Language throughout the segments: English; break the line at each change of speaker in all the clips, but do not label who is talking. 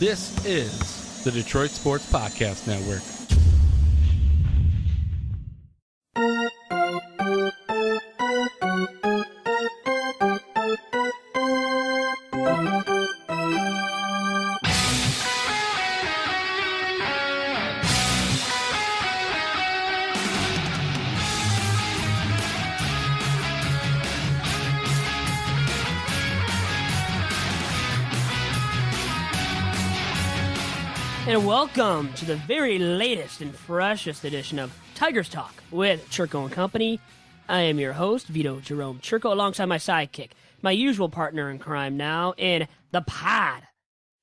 This is the Detroit Sports Podcast Network.
And welcome to the very latest and freshest edition of Tigers Talk with Chirco and Company. I am your host, Vito Jerome Chirco, alongside my sidekick, my usual partner in crime now, in the pod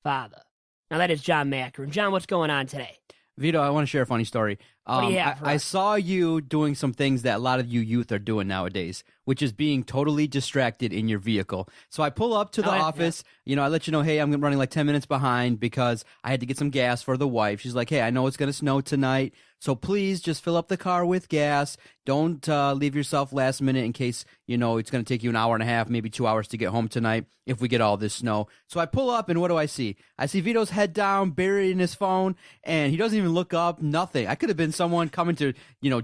father. Now that is John Macker. And John, what's going on today?
Vito, I want to share a funny story.
What do you have for
I
us?
saw you doing some things that a lot of you youth are doing nowadays, which is being totally distracted in your vehicle. So I pull up to the office. Yeah. I let you know, hey, I'm running like 10 minutes behind because I had to get some gas for the wife. She's like, hey, I know it's going to snow tonight, so please just fill up the car with gas. Don't leave yourself last minute in case, it's going to take you an hour and a half, maybe 2 hours to get home tonight if we get all this snow. So I pull up, and what do I see? I see Vito's head down, buried in his phone, and he doesn't even look up, nothing. I could have been someone coming to,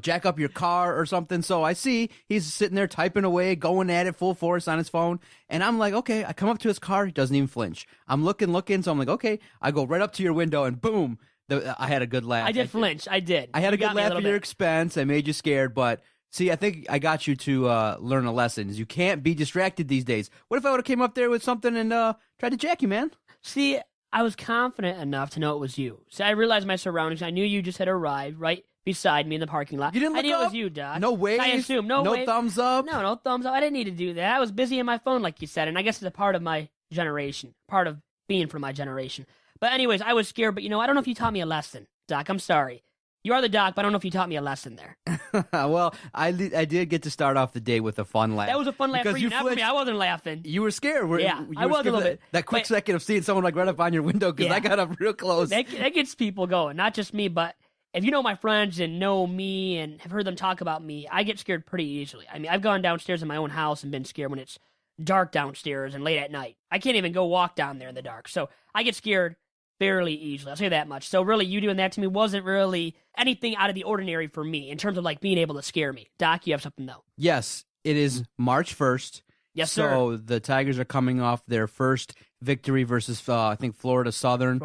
jack up your car or something. So I see he's sitting there typing away, going at it full force on his phone. And I'm like, okay, I come up to his car. He doesn't even flinch. I'm looking. So I'm like, okay, I go right up to your window and boom, I had a good laugh.
I did flinch. I did.
I had a good laugh at your
bit.
expense. I made you scared, but see, I think I got you to learn a lesson. You can't be distracted these days. What if I would have came up there with something and tried to jack you, man?
See, I was confident enough to know it was you. So I realized my surroundings. I knew you just had arrived right beside me in the parking lot.
You didn't look
I knew
up?
it was you, Doc.
No wave?
I assumed. No wave.
Thumbs up?
No thumbs up. I didn't need to do that. I was busy in my phone, like you said, and I guess it's a part of my generation, part of being from my generation. But anyways, I was scared, but I don't know if you taught me a lesson, Doc. I'm sorry. You are the doc, but I don't know if you taught me a lesson there.
Well, I did get to start off the day with a fun laugh.
That was a fun laugh for you, not for me. I wasn't laughing.
You were scared.
I was a little bit.
That quick second of seeing someone right up on your window because I got up real close.
That gets people going, not just me, but if you know my friends and know me and have heard them talk about me, I get scared pretty easily. I mean, I've gone downstairs in my own house and been scared when it's dark downstairs and late at night. I can't even go walk down there in the dark. So I get scared fairly easily. I'll say that much. So really, you doing that to me wasn't really anything out of the ordinary for me in terms of like being able to scare me. Doc, you have something though.
Yes, it is March 1st.
Yes, sir.
So the Tigers are coming off their first victory versus, I think, Florida Southern.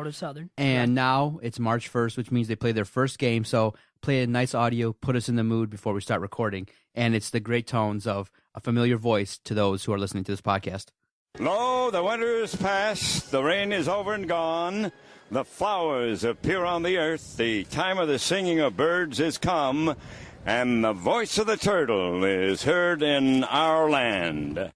And now it's March 1st, which means they play their first game. So play a nice audio, put us in the mood before we start recording. And it's the great tones of a familiar voice to those who are listening to this podcast.
Lo, the winter is past, the rain is over and gone, the flowers appear on the earth, the time of the singing of birds is come, and the voice of the turtle is heard in our land.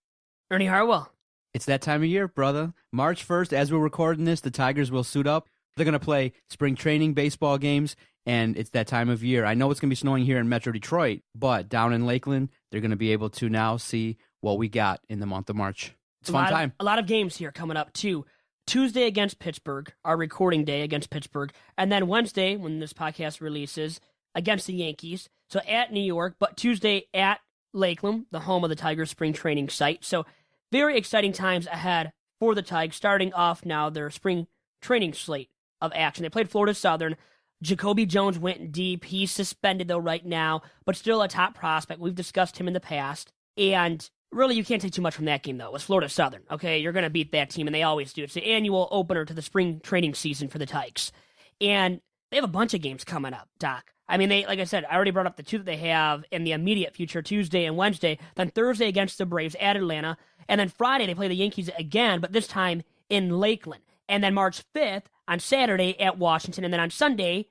Ernie Harwell.
It's that time of year, brother. March 1st, as we're recording this, the Tigers will suit up. They're going to play spring training baseball games, and it's that time of year. I know it's going to be snowing here in Metro Detroit, but down in Lakeland, they're going to be able to now see what we got in the month of March. It's a fun time.
A lot of games here coming up, too. Tuesday against Pittsburgh, our recording day against Pittsburgh, and then Wednesday, when this podcast releases, against the Yankees. So at New York, but Tuesday at Lakeland, the home of the Tigers spring training site. So very exciting times ahead for the Tigers, starting off now their spring training slate of action. They played Florida Southern. Jacoby Jones went deep. He's suspended, though, right now, but still a top prospect. We've discussed him in the past. And really, you can't take too much from that game, though. It's Florida Southern, okay? You're going to beat that team, and they always do. It's the annual opener to the spring training season for the Tigers. And they have a bunch of games coming up, Doc. I mean, like I said, I already brought up the two that they have in the immediate future, Tuesday and Wednesday. Then Thursday against the Braves at Atlanta. And then Friday, they play the Yankees again, but this time in Lakeland. And then March 5th on Saturday at Washington. And then on Sunday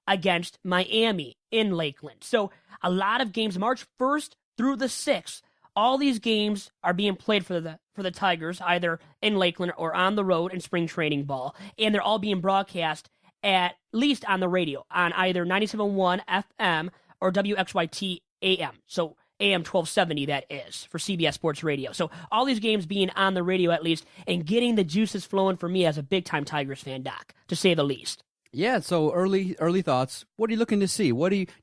against Miami in Lakeland. So a lot of games, March 1st through the 6th. All these games are being played for the Tigers, either in Lakeland or on the road in spring training ball. And they're all being broadcast at least on the radio, on either 97.1 FM or WXYT AM. So AM 1270, that is, for CBS Sports Radio. So all these games being on the radio at least and getting the juices flowing for me as a big-time Tigers fan, Doc, to say the least.
Yeah, so early thoughts. What are you looking to see?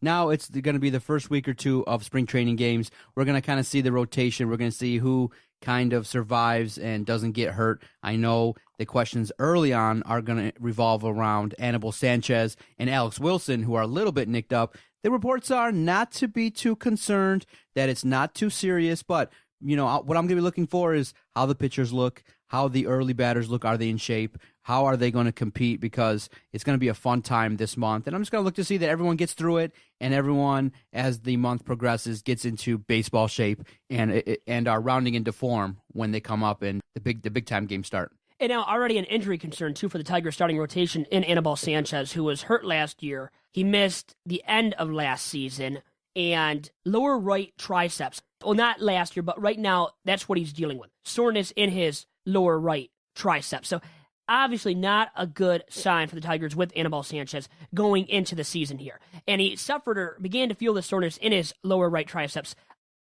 Now it's going to be the first week or two of spring training games. We're going to kind of see the rotation. We're going to see who kind of survives and doesn't get hurt. I know the questions early on are going to revolve around Anibal Sanchez and Alex Wilson, who are a little bit nicked up. The reports are not to be too concerned, that it's not too serious, but what I'm going to be looking for is how the pitchers look, how the early batters look. Are they in shape? How are they going to compete? Because it's going to be a fun time this month. And I'm just going to look to see that everyone gets through it and everyone, as the month progresses, gets into baseball shape and are rounding into form when they come up and the big time games start.
And now already an injury concern, too, for the Tigers starting rotation in Anibal Sanchez, who was hurt last year. He missed the end of last season and lower right triceps. Well, not last year, but right now, that's what he's dealing with. Soreness in his lower right tricep. So obviously not a good sign for the Tigers with Anibal Sanchez going into the season here. And he suffered or began to feel the soreness in his lower right triceps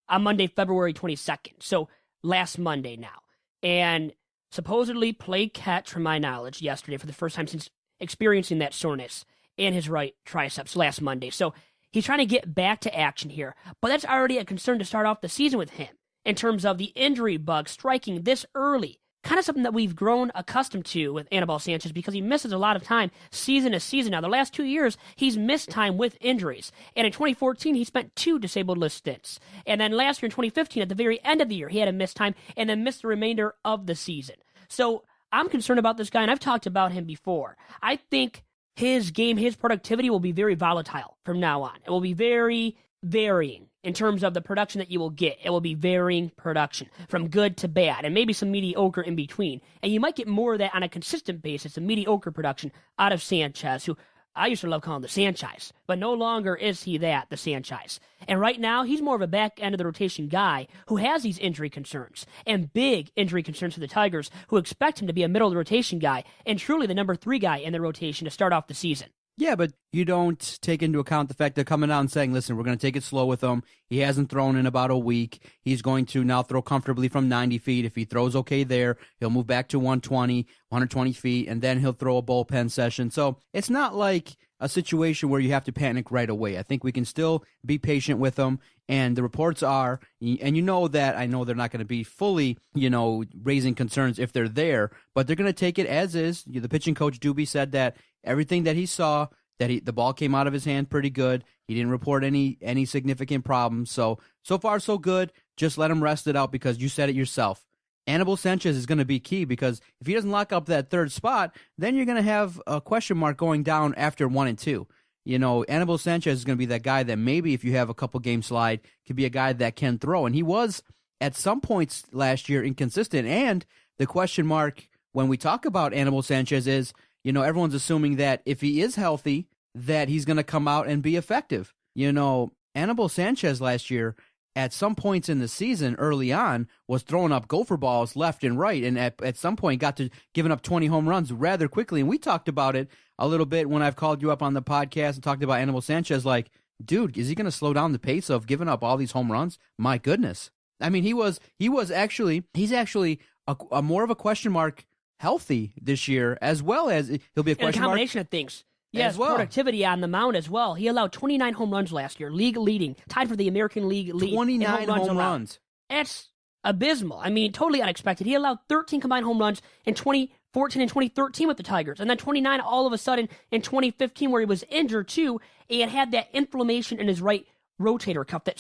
on Monday, February 22nd. So last Monday now. And supposedly played catch, from my knowledge, yesterday for the first time since experiencing that soreness in his right triceps last Monday. So he's trying to get back to action here. But that's already a concern to start off the season with him in terms of the injury bug striking this early. Kind of something that we've grown accustomed to with Anibal Sanchez because he misses a lot of time season to season. Now, the last 2 years, he's missed time with injuries. And in 2014, he spent 2 disabled list stints. And then last year in 2015, at the very end of the year, he had a missed time and then missed the remainder of the season. So I'm concerned about this guy, and I've talked about him before. I think his game, his productivity will be very volatile from now on. It will be very varying in terms of the production that you will get. It will be varying production from good to bad and maybe some mediocre in between. And you might get more of that on a consistent basis, a mediocre production out of Sanchez, who I used to love calling the Sanchez, but no longer is he the Sanchez. And right now, he's more of a back end of the rotation guy who has these injury concerns and big injury concerns for the Tigers, who expect him to be a middle of the rotation guy and truly the number 3 guy in the rotation to start off the season.
Yeah, but you don't take into account the fact they're coming out and saying, listen, we're going to take it slow with him. He hasn't thrown in about a week. He's going to now throw comfortably from 90 feet. If he throws okay there, he'll move back to 120 feet, and then he'll throw a bullpen session. So it's not like a situation where you have to panic right away. I think we can still be patient with him. And the reports are, and I know they're not going to be fully, raising concerns if they're there, but they're going to take it as is. The pitching coach, Doobie, said that everything that he saw, the ball came out of his hand pretty good. He didn't report any significant problems. So far, so good. Just let him rest it out because you said it yourself. Anibal Sanchez is going to be key because if he doesn't lock up that third spot, then you're going to have a question mark going down after 1 and 2. Anibal Sanchez is going to be that guy that maybe if you have a couple game slide, could be a guy that can throw. And he was at some points last year inconsistent. And the question mark when we talk about Anibal Sanchez is, everyone's assuming that if he is healthy, that he's going to come out and be effective. Anibal Sanchez last year, at some points in the season early on, was throwing up gopher balls left and right, and at some point got to giving up 20 home runs rather quickly. And we talked about it a little bit when I've called you up on the podcast and talked about Anibal Sanchez, like, dude, is he going to slow down the pace of giving up all these home runs? My goodness. I mean, he's actually a more of a question mark healthy this year, as well as he'll be a question mark.
A combination of things. Yes, well. Productivity on the mound as well. He allowed 29 home runs last year, league leading, tied for the American League lead.
29 home runs.
That's abysmal. I mean, totally unexpected. He allowed 13 combined home runs in 2014 and 2013 with the Tigers, and then 29 all of a sudden in 2015 where he was injured too, and had that inflammation in his right rotator cuff that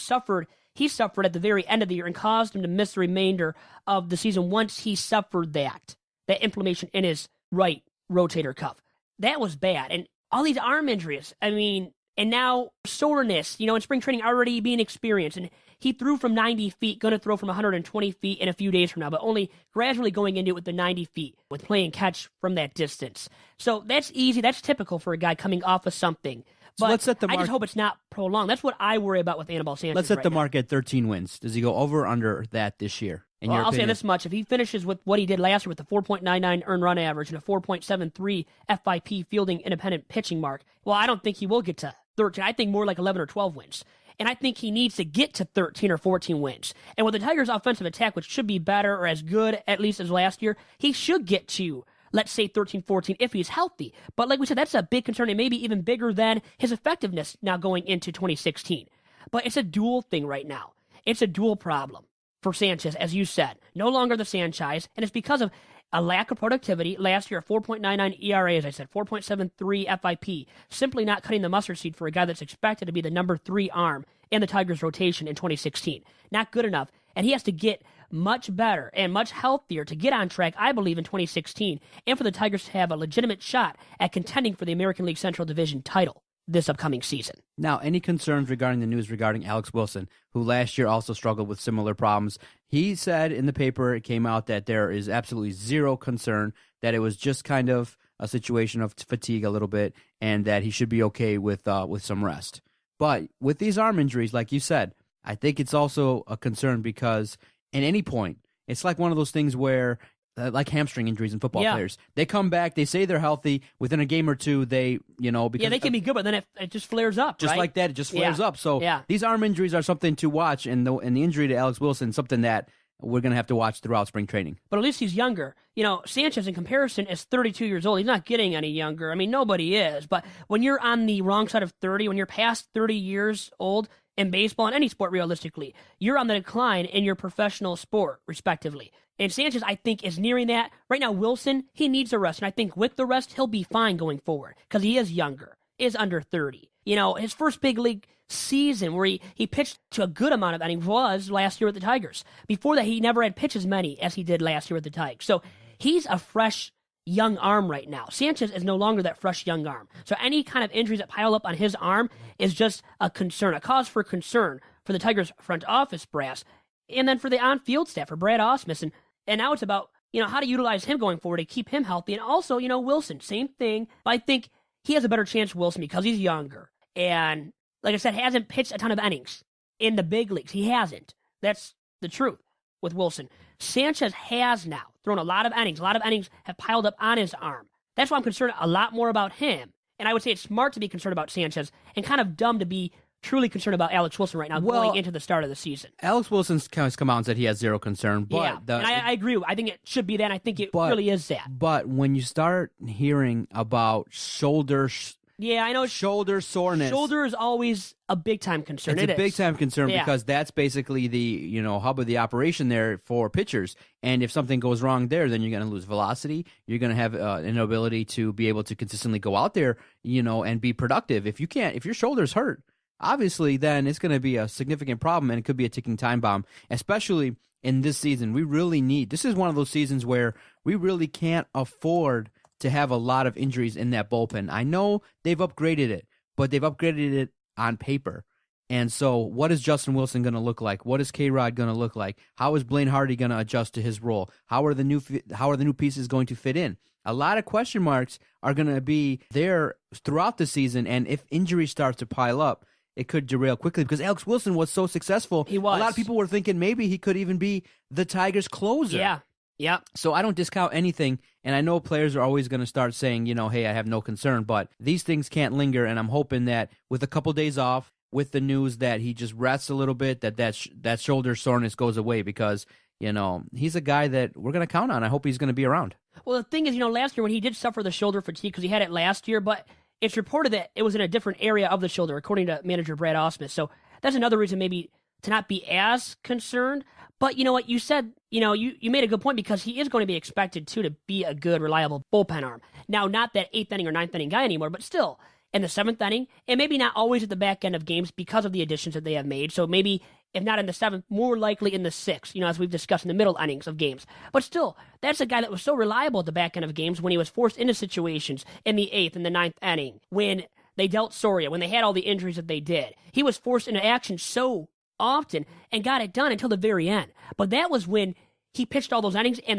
he suffered at the very end of the year and caused him to miss the remainder of the season once he suffered that inflammation in his right rotator cuff. That was bad. And all these arm injuries, and now soreness, in spring training already being experienced. And he threw from 90 feet, going to throw from 120 feet in a few days from now, but only gradually going into it with the 90 feet, with playing catch from that distance. So that's easy. That's typical for a guy coming off of something. But
let's set the mark.
I just hope it's not prolonged. That's what I worry about with Anibal Sanchez.
Let's set
right
the
now.
mark at 13 wins. Does he go over or under that this year?
I'll say this much. If he finishes with what he did last year with a 4.99 earned run average and a 4.73 FIP fielding independent pitching mark, well, I don't think he will get to 13. I think more like 11 or 12 wins. And I think he needs to get to 13 or 14 wins. And with the Tigers' offensive attack, which should be better or as good, at least as last year, he should get to let's say 13-14 if he's healthy. But like we said, that's a big concern and maybe even bigger than his effectiveness now going into 2016. But it's a dual thing right now. It's a dual problem for Sanchez, as you said. No longer the Sanchez, and it's because of a lack of productivity. Last year, a 4.99 ERA, as I said, 4.73 FIP. Simply not cutting the mustard seed for a guy that's expected to be the number 3 arm in the Tigers' rotation in 2016. Not good enough, and he has to get much better and much healthier to get on track, I believe, in 2016, and for the Tigers to have a legitimate shot at contending for the American League Central Division title this upcoming season.
Now, any concerns regarding the news regarding Alex Wilson, who last year also struggled with similar problems? He said in the paper, it came out that there is absolutely zero concern, that it was just kind of a situation of fatigue a little bit, and that he should be okay with some rest. But with these arm injuries, like you said, I think it's also a concern because at any point, it's like one of those things where like hamstring injuries in football players. They come back, they say they're healthy, within a game or two, because
they can be good, but then it just flares up,
just
right?
like that, it just flares up. So these arm injuries are something to watch, and the injury to Alex Wilson, something that we're going to have to watch throughout spring training.
But at least he's younger. Sanchez, in comparison, is 32 years old. He's not getting any younger. I mean, nobody is. But when you're on the wrong side of 30, when you're past 30 years old in baseball and any sport realistically, you're on the decline in your professional sport, respectively. And Sanchez, I think, is nearing that. Right now, Wilson, he needs a rest. And I think with the rest, he'll be fine going forward because he is younger, is under 30. His first big league season where he pitched to a good amount of innings was last year with the Tigers. Before that, he never had pitched as many as he did last year with the Tigers. So he's a fresh young arm right now. Sanchez is no longer that fresh young arm. So any kind of injuries that pile up on his arm is just a concern, a cause for concern for the Tigers front office brass, and then for the on-field staff, for Brad Ausmus. And now it's about, how to utilize him going forward to keep him healthy. And also, Wilson, same thing. But I think he has a better chance, Wilson, because he's younger. And like I said, hasn't pitched a ton of innings in the big leagues. He hasn't. That's the truth with Wilson. Sanchez has now thrown a lot of innings. A lot of innings have piled up on his arm. That's why I'm concerned a lot more about him. And I would say it's smart to be concerned about Sanchez and kind of dumb to be truly concerned about Alex Wilson right now going into the start of the season.
Alex Wilson's come out and said he has zero concern. But
and I agree. I think it should be that, and I think it really is that.
But when you start hearing about shoulder soreness.
Shoulder is always a big-time concern.
It's a big-time concern because that's basically the hub of the operation there for pitchers. And if something goes wrong there, then you're going to lose velocity. You're going to have an inability to be able to consistently go out there, and be productive. If your shoulder's hurt, obviously, then it's going to be a significant problem, and it could be a ticking time bomb, especially in this season. This is one of those seasons where we really can't afford to have a lot of injuries in that bullpen. I know they've upgraded it, but they've upgraded it on paper. And so what is Justin Wilson going to look like? What is K-Rod going to look like? How is Blaine Hardy going to adjust to his role? How are the new pieces going to fit in? A lot of question marks are going to be there throughout the season, and if injuries start to pile up, it could derail quickly because Alex Wilson was so successful.
He was.
A lot of people were thinking maybe he could even be the Tigers' closer.
Yeah.
So I don't discount anything, and I know players are always going to start saying, hey, I have no concern, but these things can't linger, and I'm hoping that with a couple days off, with the news that he just rests a little bit, that shoulder soreness goes away because, he's a guy that we're going to count on. I hope he's going to be around.
Well, the thing is, last year when he did suffer the shoulder fatigue, because he had it last year, but it's reported that it was in a different area of the shoulder, according to manager Brad Ausmus. So that's another reason maybe to not be as concerned. But you know what? You said, you made a good point because he is going to be expected to be a good, reliable bullpen arm. Now, not that 8th inning or 9th inning guy anymore, but still in the 7th inning, and maybe not always at the back end of games because of the additions that they have made. So maybe, if not in the 7th, more likely in the 6th, as we've discussed in the middle innings of games. But still, that's a guy that was so reliable at the back end of games when he was forced into situations in the 8th and the 9th inning, when they dealt Soria, when they had all the injuries that they did. He was forced into action so often and got it done until the very end. But that was when he pitched all those innings and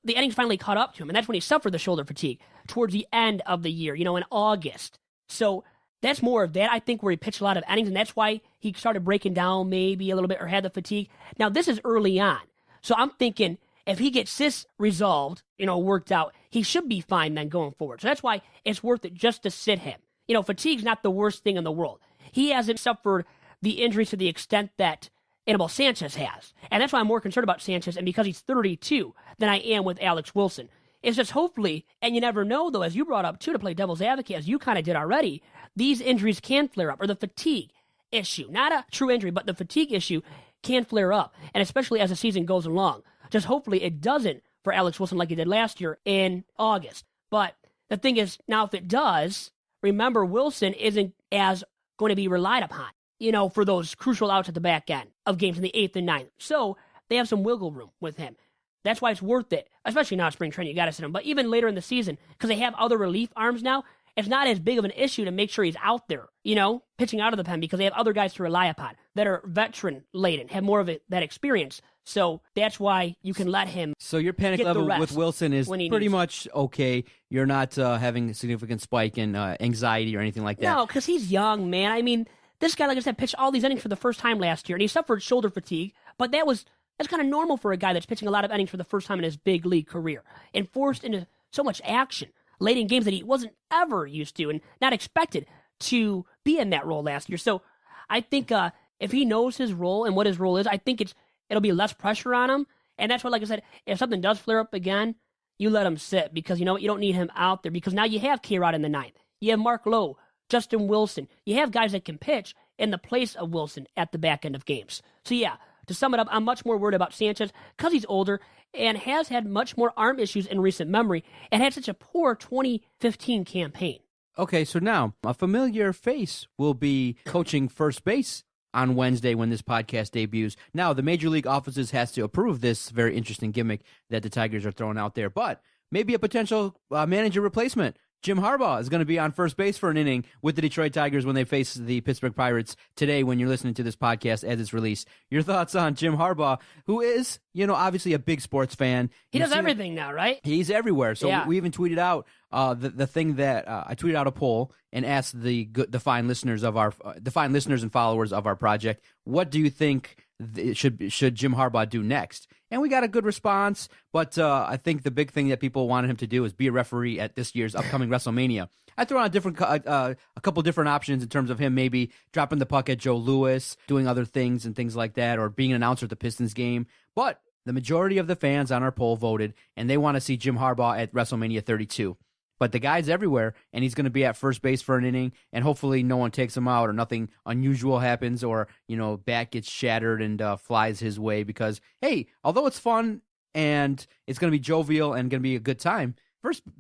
the innings finally caught up to him. And that's when he suffered the shoulder fatigue towards the end of the year, in August. So that's more of that, I think, where he pitched a lot of innings, and that's why he started breaking down maybe a little bit or had the fatigue. Now, this is early on. So I'm thinking if he gets this resolved, worked out, he should be fine then going forward. So that's why it's worth it just to sit him. Fatigue's not the worst thing in the world. He hasn't suffered the injuries to the extent that Anibal Sanchez has. And that's why I'm more concerned about Sanchez, and because he's 32 than I am with Alex Wilson. It's just hopefully, and you never know, though, as you brought up, too, to play devil's advocate, as you kind of did already, these injuries can flare up, or the fatigue issue. Not a true injury, but the fatigue issue can flare up, and especially as the season goes along. Just hopefully it doesn't for Alex Wilson like it did last year in August. But the thing is, now if it does, remember Wilson isn't as going to be relied upon, for those crucial outs at the back end of games in the 8th and 9th. So they have some wiggle room with him. That's why it's worth it, especially now in spring training. You got to sit him. But even later in the season, because they have other relief arms now, it's not as big of an issue to make sure he's out there, pitching out of the pen, because they have other guys to rely upon that are veteran-laden, have more of that experience. So that's why you can let him. So your panic level
with Wilson is pretty much okay. You're not having a significant spike in anxiety or anything like that.
No, because he's young, man. I mean, this guy, like I said, pitched all these innings for the first time last year, and he suffered shoulder fatigue, but that's kind of normal for a guy that's pitching a lot of innings for the first time in his big league career and forced into so much action late in games that he wasn't ever used to and not expected to be in that role last year. So I think if he knows his role and what his role is, I think it'll be less pressure on him. And that's why, like I said, if something does flare up again, you let him sit, because you know what? You don't need him out there, because now you have K-Rod in the 9th. You have Mark Lowe, Justin Wilson. You have guys that can pitch in the place of Wilson at the back end of games. So yeah, to sum it up, I'm much more worried about Sanchez because he's older and has had much more arm issues in recent memory and had such a poor 2015 campaign.
Okay, so now a familiar face will be coaching first base on Wednesday when this podcast debuts. Now, the Major League offices has to approve this very interesting gimmick that the Tigers are throwing out there, but maybe a potential manager replacement. Jim Harbaugh is going to be on first base for an inning with the Detroit Tigers when they face the Pittsburgh Pirates today when you're listening to this podcast as it's released. Your thoughts on Jim Harbaugh, who is, obviously a big sports fan.
He does everything now, right?
He's everywhere. So we even tweeted out the thing that I tweeted out a poll and asked the fine listeners and followers of our project, what do you think should Jim Harbaugh do next? And we got a good response, but I think the big thing that people wanted him to do is be a referee at this year's upcoming WrestleMania. I threw out a couple different options in terms of him maybe dropping the puck at Joe Louis, doing other things and things like that, or being an announcer at the Pistons game. But the majority of the fans on our poll voted, and they want to see Jim Harbaugh at WrestleMania 32. But the guy's everywhere, and he's going to be at first base for an inning, and hopefully no one takes him out or nothing unusual happens or, bat gets shattered and flies his way because, hey, although it's fun and it's going to be jovial and going to be a good time,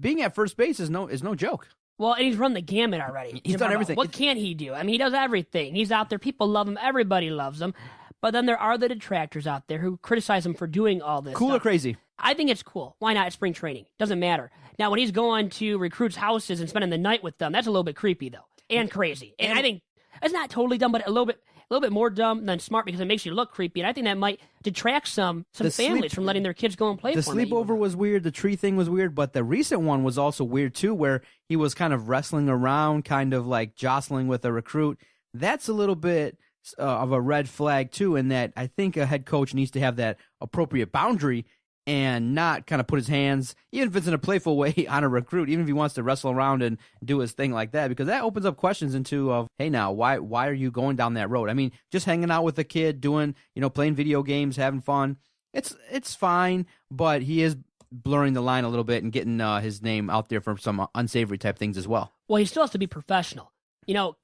being at first base is no joke.
Well, and he's run the gamut already.
He's done everything.
What can he do? I mean, he does everything. He's out there. People love him. Everybody loves him. But then there are the detractors out there who criticize him for doing all this
Cool
stuff.
or crazy?
I think it's cool. Why not? It's spring training. Doesn't matter. Now, when he's going to recruits' houses and spending the night with them, that's a little bit creepy, though, and crazy. And I think it's not totally dumb, but a little bit more dumb than smart because it makes you look creepy. And I think that might detract some families from letting their kids go and play for him.
The sleepover was weird. The tree thing was weird. But the recent one was also weird, too, where he was kind of wrestling around, kind of like jostling with a recruit. That's a little bit of a red flag, too, in that I think a head coach needs to have that appropriate boundary and not kind of put his hands, even if it's in a playful way, on a recruit, even if he wants to wrestle around and do his thing like that, because that opens up questions into hey, now, why are you going down that road? I mean, just hanging out with a kid, doing, playing video games, having fun, it's fine, but he is blurring the line a little bit and getting his name out there for some unsavory type things as well.
Well, he still has to be professional.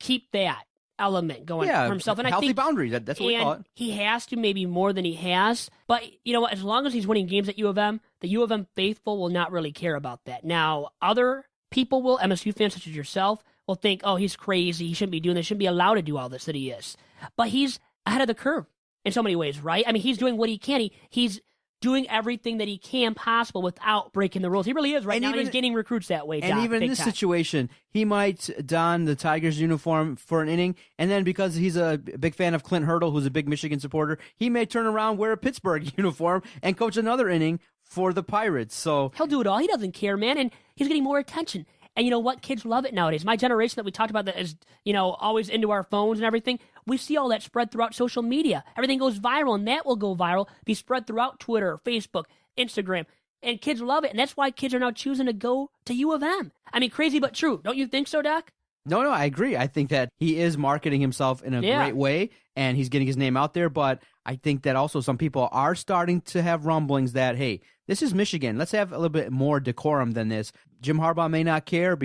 Keep that element going for himself. And
healthy
I think
boundaries. That's what we call it.
He has to, maybe more than he has. But you know what? As long as he's winning games at U of M, the U of M faithful will not really care about that. Now, other people will, MSU fans such as yourself, will think, oh, he's crazy. He shouldn't be doing this. Shouldn't be allowed to do all this that he is. But he's ahead of the curve in so many ways, right? I mean, he's doing what he can. He's doing everything that he can possible without breaking the rules. He really is right now. He's gaining recruits that way.
And even in this situation, he might don the Tigers uniform for an inning, and then because he's a big fan of Clint Hurdle, who's a big Michigan supporter, he may turn around, wear a Pittsburgh uniform, and coach another inning for the Pirates. So
he'll do it all. He doesn't care, man, and he's getting more attention. And you know what? Kids love it nowadays. My generation that we talked about that is, always into our phones and everything, we see all that spread throughout social media. Everything goes viral, and that will go viral, be spread throughout Twitter, Facebook, Instagram. And kids love it, and that's why kids are now choosing to go to U of M. I mean, crazy but true. Don't you think so, Doc?
No, I agree. I think that he is marketing himself in a great way, and he's getting his name out there. But I think that also some people are starting to have rumblings that, hey, this is Michigan. Let's have a little bit more decorum than this. Jim Harbaugh may not care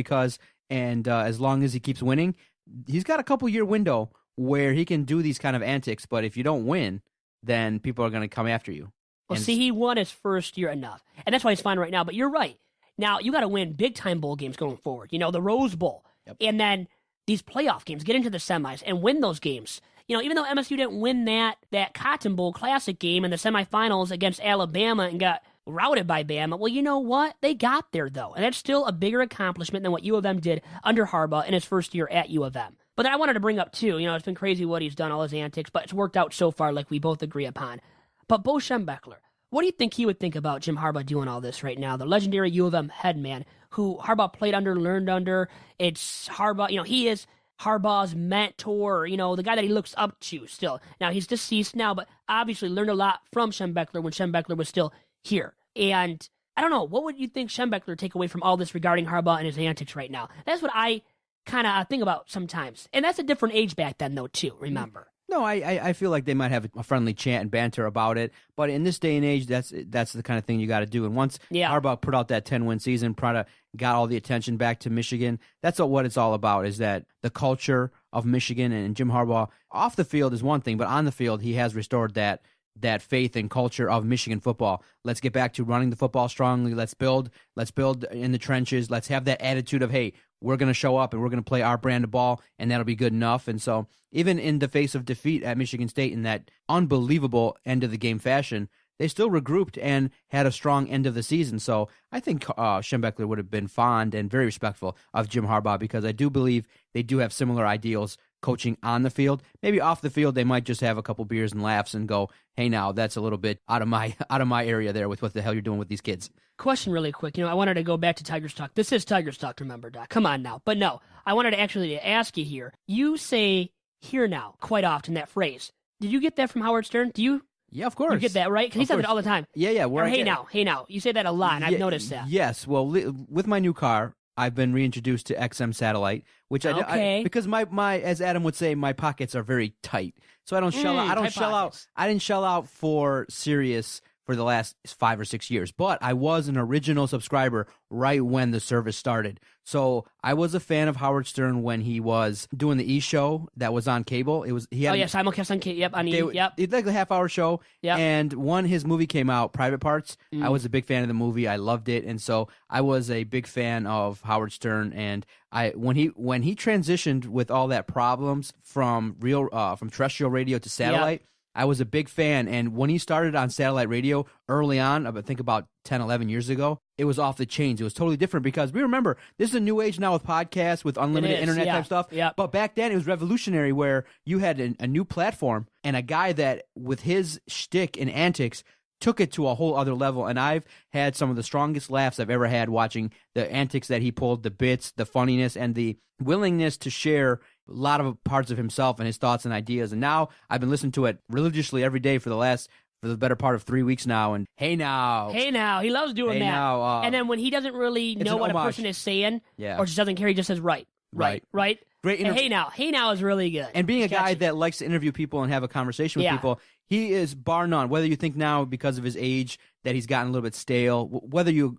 as long as he keeps winning, he's got a couple-year window where he can do these kind of antics. But if you don't win, then people are going to come after you.
Well, see, he won his first year enough, and that's why he's fine right now. But you're right. Now, you got to win big-time bowl games going forward. The Rose Bowl. Yep. And then these playoff games, get into the semis and win those games. Even though MSU didn't win that Cotton Bowl Classic game in the semifinals against Alabama and got routed by Bama, well, you know what? They got there, though. And that's still a bigger accomplishment than what U of M did under Harbaugh in his first year at U of M. But then I wanted to bring up, too, it's been crazy what he's done, all his antics, but it's worked out so far like we both agree upon. But Bo Schembechler, what do you think he would think about Jim Harbaugh doing all this right now? The legendary U of M head man who Harbaugh played under, learned under. It's Harbaugh, he is Harbaugh's mentor, the guy that he looks up to still. Now, he's deceased now, but obviously learned a lot from Schembechler when Schembechler was still here. And I don't know, what would you think Schembechler take away from all this regarding Harbaugh and his antics right now? That's what I kind of think about sometimes. And that's a different age back then, though, too, remember.
No, I feel like they might have a friendly chant and banter about it, but in this day and age, that's the kind of thing you got to do. And once Harbaugh put out that 10-win season, got all the attention back to Michigan, that's what it's all about, is that the culture of Michigan. And Jim Harbaugh off the field is one thing, but on the field, he has restored that faith and culture of Michigan football. Let's get back to running the football strongly. Let's build in the trenches. Let's have that attitude of, hey, we're going to show up and we're going to play our brand of ball, and that'll be good enough. And so even in the face of defeat at Michigan State in that unbelievable end-of-the-game fashion, they still regrouped and had a strong end of the season. So I think Schembechler would have been fond and very respectful of Jim Harbaugh, because I do believe they do have similar ideals coaching on the field. Maybe off the field, they might just have a couple beers and laughs and go, hey, now that's a little bit out of my area there with what the hell you're doing with these kids.
Question really quick. I wanted to go back to Tigers Talk. This is Tigers Talk, remember, Doc. Come on now. But no, I wanted to actually ask you here. You say here now quite often, that phrase. Did you get that from Howard Stern? Do you?
Yeah, of course.
You get that, right? Because he says it all the time.
Yeah.
Hey now. You say that a lot, and I've noticed that.
Yes. Well, with my new car, I've been reintroduced to XM satellite, which because my as Adam would say, my pockets are very tight, so I don't shell out. I didn't shell out for Sirius for the last 5 or 6 years, but I was an original subscriber right when the service started. So I was a fan of Howard Stern when he was doing the E! Show that was on cable.
Simulcast on cable. Yep, on E! Yep.
It's like a half-hour show.
Yep.
And when his movie came out, Private Parts, I was a big fan of the movie. I loved it, and so I was a big fan of Howard Stern. And when he transitioned with all that problems from terrestrial radio to satellite. Yep. I was a big fan, and when he started on satellite radio early on, I think about 10, 11 years ago, it was off the chains. It was totally different because we remember, this is a new age now with podcasts, with unlimited internet type stuff, but back then it was revolutionary where you had a new platform and a guy that, with his shtick and antics, took it to a whole other level, and I've had some of the strongest laughs I've ever had watching the antics that he pulled, the bits, the funniness, and the willingness to share a lot of parts of himself and his thoughts and ideas. And now I've been listening to it religiously every day for the better part of 3 weeks now. And hey now,
he loves doing that.
Now,
and then when he doesn't really know what a person is saying, or just doesn't care, he just says right. Great interview. Hey now is really good.
And being a guy that likes to interview people and have a conversation with people, he is bar none. Whether you think now because of his age that he's gotten a little bit stale, whether you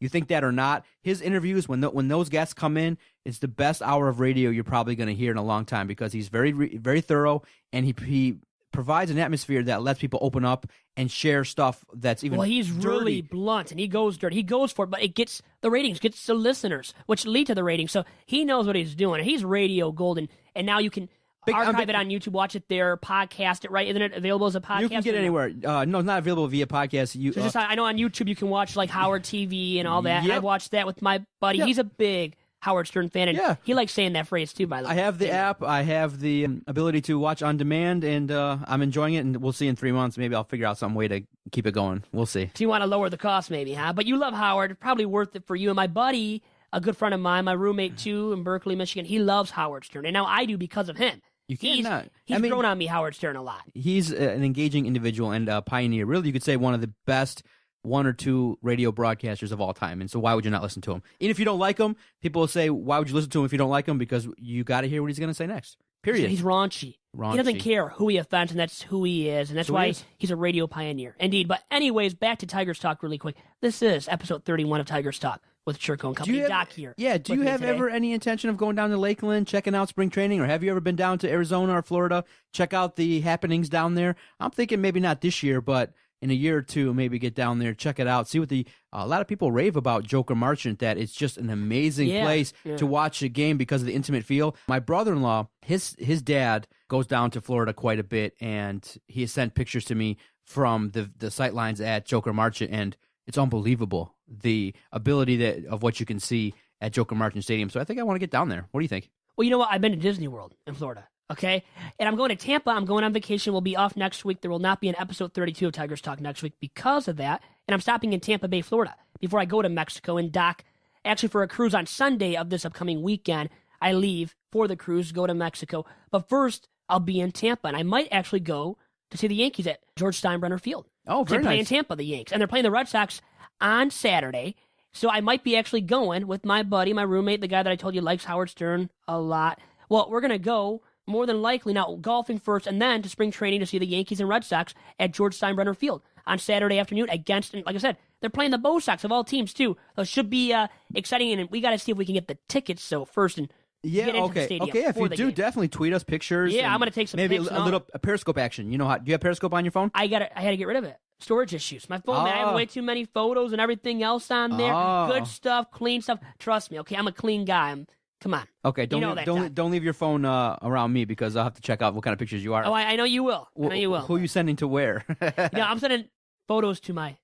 think that or not, his interviews when those guests come in, it's the best hour of radio you're probably going to hear in a long time because he's very very thorough, and he provides an atmosphere that lets people open up and share stuff that's even
he's
dirty.
Really blunt, and he goes dirty. He goes for it, but it gets the ratings, gets the listeners, which lead to the ratings. So he knows what he's doing. He's radio golden, and now you can archive it on YouTube, watch it there, podcast it, right? Isn't it available as a podcast?
You can get it anywhere. No, it's not available via podcast.
I know on YouTube you can watch like Howard TV and all that. Yep. I watched that with my buddy. Yep. He's a big Howard Stern fan, and he likes saying that phrase too, by the way.
I have the app. I have the ability to watch on demand, and I'm enjoying it, and we'll see in 3 months. Maybe I'll figure out some way to keep it going. We'll see.
So you want to lower the cost maybe, huh? But you love Howard. Probably worth it for you. And my buddy, a good friend of mine, my roommate too in Berkeley, Michigan, he loves Howard Stern, and now I do because of him. He's grown on me, Howard Stern, a lot.
He's an engaging individual and a pioneer. Really, you could say one of the best one or two radio broadcasters of all time. And so why would you not listen to him? And if you don't like him, people will say, why would you listen to him if you don't like him? Because you got to hear what he's going to say next. Period.
He's raunchy. He doesn't care who he offends, and that's who he is, and that's why he's a radio pioneer. Indeed. But anyways, back to Tigers Talk really quick. This is episode 31 of Tigers Talk with Chirco and Company. Doc here.
Yeah, do you have ever any intention of going down to Lakeland, checking out spring training, or have you ever been down to Arizona or Florida, check out the happenings down there? I'm thinking maybe not this year, but in a year or two, maybe get down there, check it out, see what a lot of people rave about Joker Marchant, that it's just an amazing place to watch a game because of the intimate feel. My brother-in-law, his dad goes down to Florida quite a bit, and he has sent pictures to me from the sight lines at Joker Marchant, and it's unbelievable, the ability of what you can see at Joker Marchant Stadium. So I think I want to get down there. What do you think?
Well, you know what? I've been to Disney World in Florida, okay? And I'm going to Tampa. I'm going on vacation. We'll be off next week. There will not be an episode 32 of Tigers Talk next week because of that. And I'm stopping in Tampa Bay, Florida, before I go to Mexico and dock, actually for a cruise on Sunday of this upcoming weekend. I leave for the cruise, go to Mexico. But first, I'll be in Tampa, and I might actually go to see the Yankees at George Steinbrenner Field.
Oh, very nice.
They're playing Tampa, the Yanks, and they're playing the Red Sox on Saturday. So I might be actually going with my buddy, my roommate, the guy that I told you likes Howard Stern a lot. Well, we're going to go more than likely now golfing first and then to spring training to see the Yankees and Red Sox at George Steinbrenner Field on Saturday afternoon against, and like I said, they're playing the Bo Sox of all teams too. So it should be exciting, and we got to see if we can get the tickets first and get into the stadium.
Okay, if you do, definitely tweet us pictures.
Yeah, I'm going to take some
maybe
pics.
a little Periscope action. You know how? Do you have Periscope on your phone?
I had to get rid of it. Storage issues. My phone, man, I have way too many photos and everything else on there. Good stuff, clean stuff. Trust me, okay? I'm a clean guy. Come on.
Okay, don't leave your phone around me because I'll have to check out what kind of pictures you are.
Oh, I know you will. I know you will.
Who are you sending to where?
Yeah, I'm sending photos to my,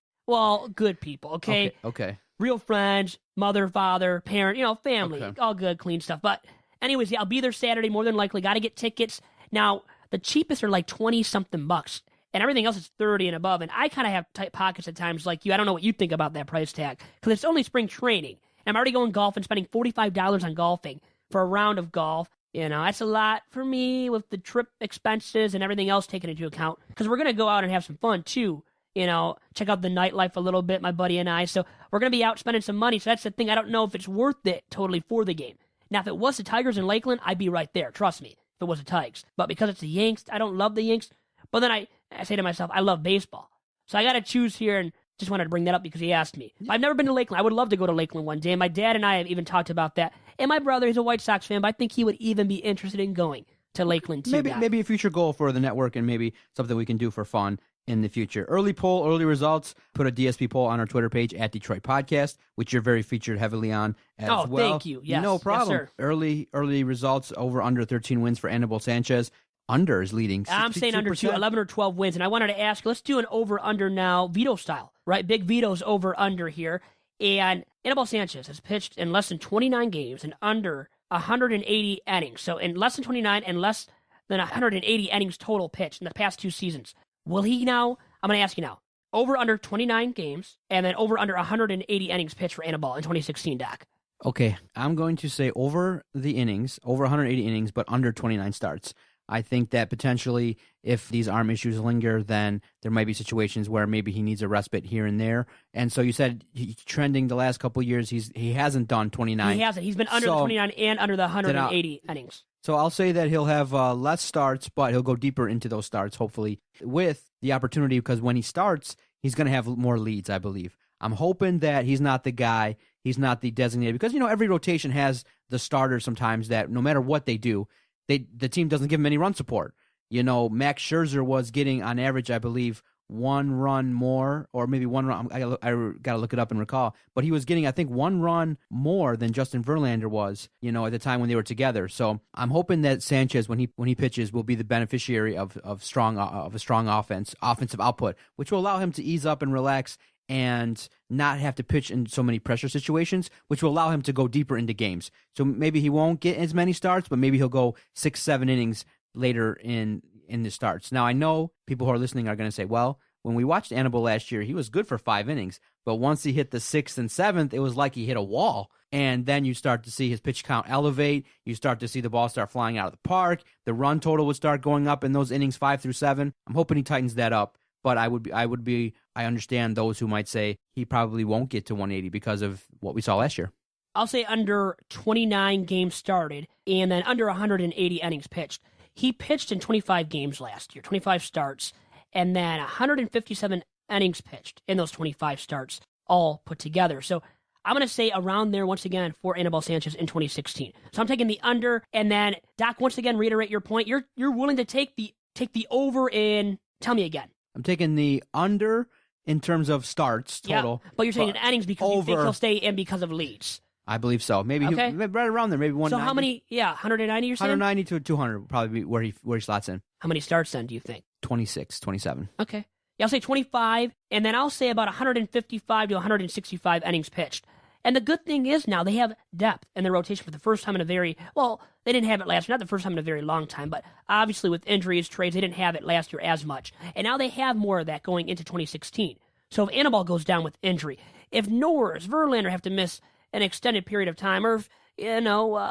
good people, okay?
Okay.
Real friends, mother, father, parent, family, all good, clean stuff. But anyways, yeah, I'll be there Saturday more than likely. Got to get tickets. Now, the cheapest are like 20-something bucks. And everything else is 30 and above. And I kind of have tight pockets at times like you. I don't know what you think about that price tag. Because it's only spring training. And I'm already going golf and spending $45 on golfing for a round of golf. That's a lot for me with the trip expenses and everything else taken into account. Because we're going to go out and have some fun too. Check out the nightlife a little bit, my buddy and I. So we're going to be out spending some money. So that's the thing. I don't know if it's worth it totally for the game. Now, if it was the Tigers in Lakeland, I'd be right there. Trust me. If it was the Tigers. But because it's the Yanks, I don't love the Yanks. But then I say to myself, I love baseball. So I got to choose here, and just wanted to bring that up because he asked me. I've never been to Lakeland. I would love to go to Lakeland one day. My dad and I have even talked about that. And my brother, he's a White Sox fan, but I think he would even be interested in going to Lakeland too.
Maybe a future goal for the network and maybe something we can do for fun in the future. Early poll, early results. Put a DSP poll on our Twitter page at Detroit Podcast, which you're very featured heavily on as well.
Oh, thank you. Yes.
No problem.
Yes, sir.
Early results over under 13 wins for Anibal Sanchez. Under is leading 62%.
I'm saying under 11 or 12 wins. And I wanted to ask, let's do an over-under now, Vito style, right? Big Vito's over-under here. And Anibal Sanchez has pitched in less than 29 games and under 180 innings. So in less than 29 and less than 180 innings total pitched in the past 2 seasons. Will he now, I'm going to ask you now, over under 29 games and then over under 180 innings pitched for Anibal in 2016, Doc?
Okay, I'm going to say over the innings, over 180 innings, but under 29 starts. I think that potentially if these arm issues linger, then there might be situations where maybe he needs a respite here and there. And so you said he's trending the last couple of years. He hasn't done 29.
He hasn't. He's been under the 29 and under the 180 innings.
So I'll say that he'll have less starts, but he'll go deeper into those starts, hopefully, with the opportunity, because when he starts, he's going to have more leads, I believe. I'm hoping that he's not the guy, he's not the designated, because, every rotation has the starter sometimes that no matter what they do, the team doesn't give him any run support. Max Scherzer was getting, on average, I believe, 1 run more, or maybe 1 run. I got to look it up and recall. But he was getting, I think, 1 run more than Justin Verlander was, at the time when they were together. So I'm hoping that Sanchez, when he pitches, will be the beneficiary of a strong offensive output, which will allow him to ease up and relax and not have to pitch in so many pressure situations, which will allow him to go deeper into games. So maybe he won't get as many starts, but maybe he'll go 6-7 innings later in the starts. Now, I know people who are listening are going to say, well, when we watched Anibal last year, he was good for 5 innings, but once he hit the 6th and 7th, it was like he hit a wall. And then you start to see his pitch count elevate. You start to see the ball start flying out of the park. The run total would start going up in those innings 5 through 7. I'm hoping he tightens that up. But I would be I understand those who might say he probably won't get to 180 because of what we saw last year.
I'll say under 29 games started and then under 180 innings pitched. He pitched in 25 games last year, 25 starts, and then 157 innings pitched in those 25 starts all put together. So I'm going to say around there once again for Anibal Sanchez in 2016. So I'm taking the under, and then Doc, once again, reiterate your point. You're willing to take the over in, tell me again.
I'm taking the under in terms of starts total.
Yeah, but you're taking innings because you think he'll stay in because of leads.
I believe so. Maybe
okay.
Right around there, maybe 190.
So how many? Yeah, 190 you're saying?
190 to 200 would probably be where he slots in.
How many starts then do you think?
26, 27.
Okay. Yeah, I'll say 25, and then I'll say about 155 to 165 innings pitched. And the good thing is now they have depth in their rotation for the first time in a very, well, they didn't have it last year, not the first time in a very long time, but obviously with injuries, trades, they didn't have it last year as much. And now they have more of that going into 2016. So if Anibal goes down with injury, if Norris, Verlander have to miss an extended period of time, or if,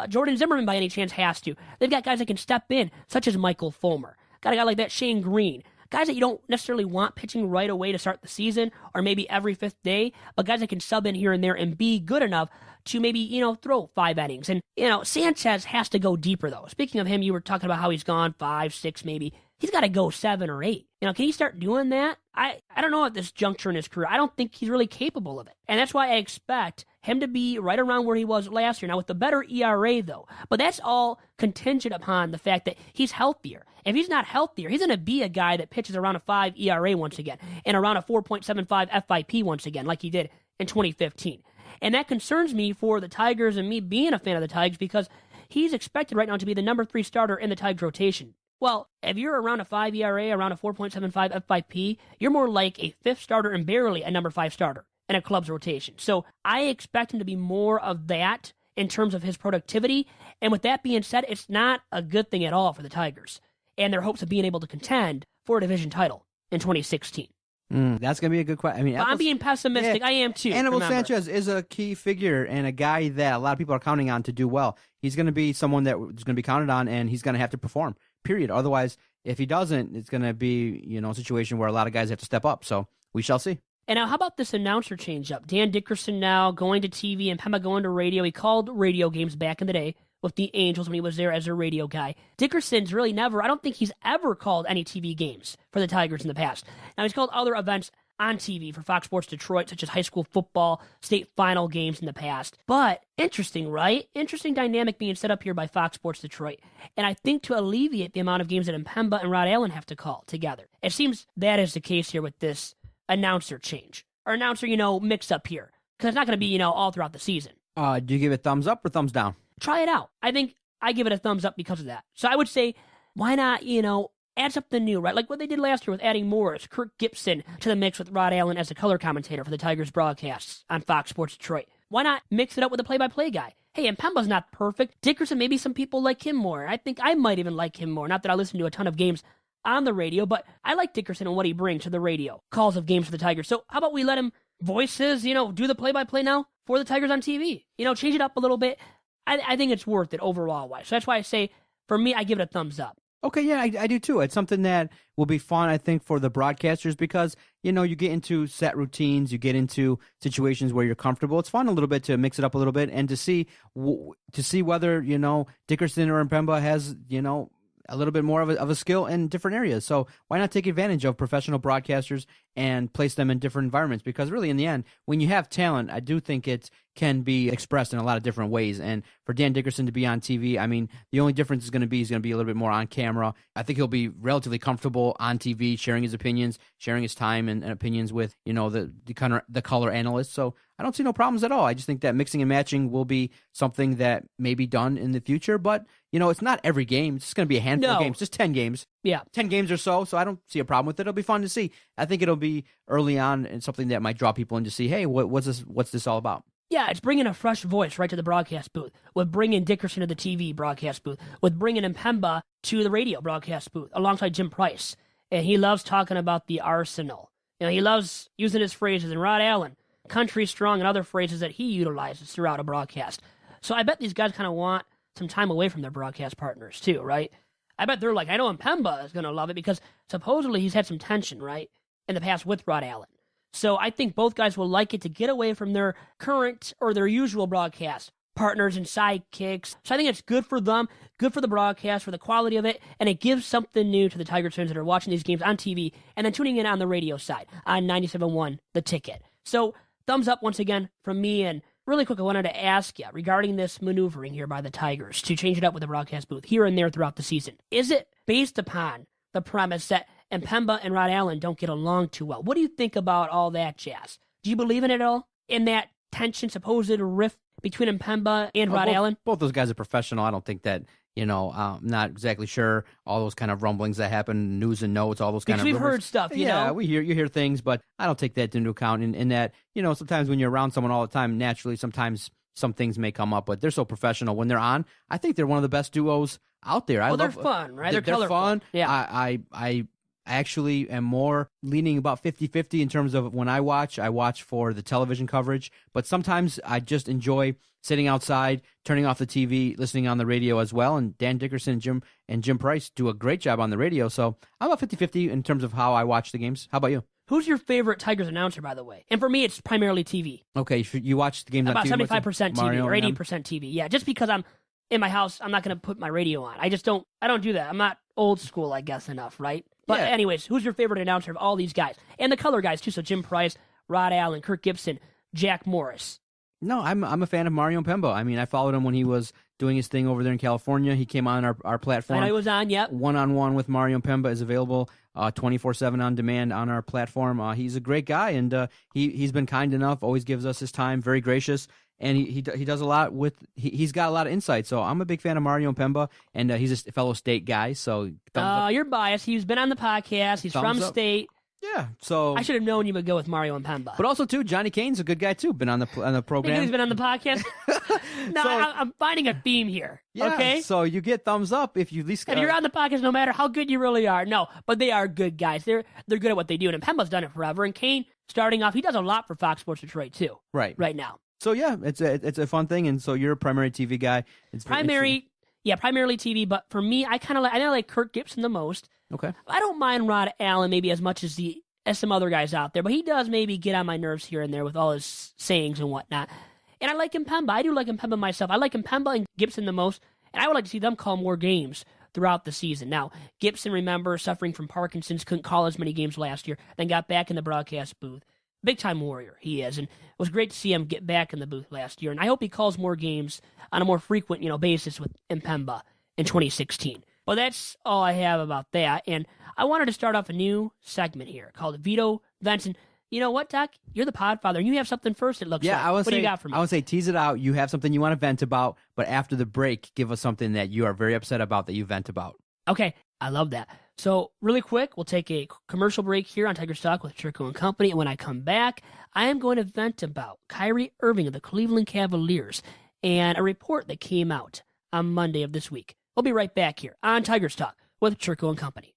Jordan Zimmerman by any chance has to, they've got guys that can step in, such as Michael Fulmer. Got a guy like that, Shane Green. Guys that you don't necessarily want pitching right away to start the season or maybe every fifth day, but guys that can sub in here and there and be good enough to maybe, throw 5 innings. And, Sanchez has to go deeper, though. Speaking of him, you were talking about how he's gone 5, 6 maybe. He's got to go 7 or 8. Can he start doing that? I don't know at this juncture in his career. I don't think he's really capable of it. And that's why I expect him to be right around where he was last year. Now, with the better ERA, though. But that's all contingent upon the fact that he's healthier. If he's not healthier, he's going to be a guy that pitches around a 5 ERA once again and around a 4.75 FIP once again, like he did in 2015. And that concerns me for the Tigers and me being a fan of the Tigers because he's expected right now to be the number 3 starter in the Tigers rotation. Well, if you're around a 5 ERA, around a 4.75 FIP, you're more like a 5th starter and barely a number 5 starter in a club's rotation. So I expect him to be more of that in terms of his productivity. And with that being said, it's not a good thing at all for the Tigers and their hopes of being able to contend for a division title in 2016.
That's going to be a good question.
I'm being pessimistic. Yeah, I am too.
Anibal Sanchez is a key figure and a guy that a lot of people are counting on to do well. He's going to be someone that is going to be counted on, and he's going to have to perform, period. Otherwise, if he doesn't, it's going to be a situation where a lot of guys have to step up. So we shall see.
And now, how about this announcer change-up? Dan Dickerson now going to TV and Pemba going to radio. He called radio games back in the day with the Angels when he was there as a radio guy. Dickerson's really I don't think he's ever called any TV games for the Tigers in the past. Now, he's called other events on TV for Fox Sports Detroit, such as high school football, state final games in the past. But interesting, right? Interesting dynamic being set up here by Fox Sports Detroit. And I think to alleviate the amount of games that Mpemba and Rod Allen have to call together. It seems that is the case here with this announcer change. Or announcer, mix up here. Because it's not going to be, all throughout the season.
Do you give it thumbs up or thumbs down?
Try it out. I think I give it a thumbs up because of that. So I would say, why not, add something new, right? Like what they did last year with adding Morris, Kirk Gibson to the mix with Rod Allen as a color commentator for the Tigers broadcasts on Fox Sports Detroit. Why not mix it up with a play-by-play guy? Hey, and Pemba's not perfect. Dickerson, maybe some people like him more. I think I might even like him more. Not that I listen to a ton of games on the radio, but I like Dickerson and what he brings to the radio calls of games for the Tigers. So how about we let him voice his, do the play-by-play now for the Tigers on TV? Change it up a little bit. I think it's worth it overall-wise. So that's why I say, for me, I give it a thumbs up.
Okay, yeah, I do too. It's something that will be fun, I think, for the broadcasters because, you get into set routines, you get into situations where you're comfortable. It's fun a little bit to mix it up a little bit and to see whether, Dickerson or Mpemba has, a little bit more of a skill in different areas. So why not take advantage of professional broadcasters and place them in different environments? Because really, in the end, when you have talent, I do think it can be expressed in a lot of different ways. And for Dan Dickerson to be on TV, I mean, the only difference is going to be he's going to be a little bit more on camera. I think he'll be relatively comfortable on TV, sharing his opinions, sharing his time and opinions with, the color analysts. So I don't see no problems at all. I just think that mixing and matching will be something that may be done in the future. But, it's not every game. It's just going to be a handful of games, just 10 games.
Yeah.
10 games or so I don't see a problem with it. It'll be fun to see. I think it'll be early on and something that might draw people in to see, hey, what's this all about?
Yeah, it's bringing a fresh voice right to the broadcast booth, with bringing Dickerson to the TV broadcast booth, with bringing Mpemba to the radio broadcast booth alongside Jim Price. And he loves talking about the arsenal. He loves using his phrases, and Rod Allen, country strong, and other phrases that he utilizes throughout a broadcast. So I bet these guys kind of want some time away from their broadcast partners too, right? I bet they're like, I know Mpemba is going to love it because supposedly he's had some tension, right, in the past with Rod Allen. So I think both guys will like it to get away from their current or their usual broadcast partners and sidekicks. So I think it's good for them, good for the broadcast, for the quality of it, and it gives something new to the Tigers fans that are watching these games on TV and then tuning in on the radio side on 97.1 The Ticket. So thumbs up once again from me. And really quick, I wanted to ask you regarding this maneuvering here by the Tigers to change it up with the broadcast booth here and there throughout the season. Is it based upon the premise that Mpemba and Rod Allen don't get along too well? What do you think about all that jazz? Do you believe in it all? In that tension, supposed rift between Mpemba and Rod Allen?
Both those guys are professional. I don't think that, I'm not exactly sure all those kind of rumblings that happen, news and notes, all those kind of
we've
rumors.
heard stuff, you
yeah,
know?
you hear things, but I don't take that into account in that, sometimes when you're around someone all the time, naturally, sometimes some things may come up, but they're so professional. When they're on, I think they're one of the best duos out there.
They're fun, right? They're colorful.
fun.
Yeah.
I actually am more leaning about 50-50 in terms of when I watch for the television coverage, but sometimes I just enjoy sitting outside, turning off the TV, listening on the radio as well. And Dan Dickerson and Jim Price do a great job on the radio. So I'm about 50-50 in terms of how I watch the games. How about you?
Who's your favorite Tigers announcer, by the way? And for me, it's primarily TV.
Okay, you watch the games
about
on TV?
About 75% TV or 80% TV. Yeah, just because I'm in my house, I'm not going to put my radio on. I don't do that. I'm not old school, I guess, enough, right? But anyways, who's your favorite announcer of all these guys? And the color guys, too. So Jim Price, Rod Allen, Kirk Gibson, Jack Morris.
No, I'm a fan of Mario Mpemba. I mean, I followed him when he was doing his thing over there in California. He came on our platform.
I know he was on, yep.
One-on-one with Mario Mpemba is available 24/7 on demand on our platform. He's a great guy, and he's been kind enough, always gives us his time, very gracious, and he does a lot with he's got a lot of insight. So I'm a big fan of Mario Mpemba, and he's a fellow state guy. So
you're biased. He's been on the podcast. He's from state.
Yeah, so
I should have known you would go with Mario Mpemba.
But also too, Johnny Kane's a good guy too. Been on the program.
He's been on the podcast. No, I'm finding a theme here.
Yeah,
okay,
so you get thumbs up if you at least.
If you're on the podcast, no matter how good you really are. No, but they are good guys. They're good at what they do, and Mpemba's done it forever. And Kane, starting off, he does a lot for Fox Sports Detroit too. Right now.
So yeah, it's a fun thing, and so you're a primary TV guy.
Primarily TV. But for me, I like Kirk Gibson the most.
Okay.
I don't mind Rod Allen maybe as much as some other guys out there, but he does maybe get on my nerves here and there with all his sayings and whatnot. And I like Mpemba. I do like Mpemba myself. I like Mpemba and Gibson the most, and I would like to see them call more games throughout the season. Now, Gibson, remember, suffering from Parkinson's, couldn't call as many games last year, then got back in the broadcast booth. Big-time warrior he is, and it was great to see him get back in the booth last year, and I hope he calls more games on a more frequent basis with Mpemba in 2016. Well, that's all I have about that, and I wanted to start off a new segment here called Vito Vents. And you know what, Doc? You're the podfather, and you have something first, it looks like. What do you got for me?
I would say tease it out. You have something you want to vent about, but after the break, give us something that you are very upset about that you vent about.
Okay, I love that. So really quick, we'll take a commercial break here on Tigers Talk with Chirco and Company, and when I come back, I am going to vent about Kyrie Irving of the Cleveland Cavaliers and a report that came out on Monday of this week. We'll be right back here on Tigers Talk with Chirco and Company.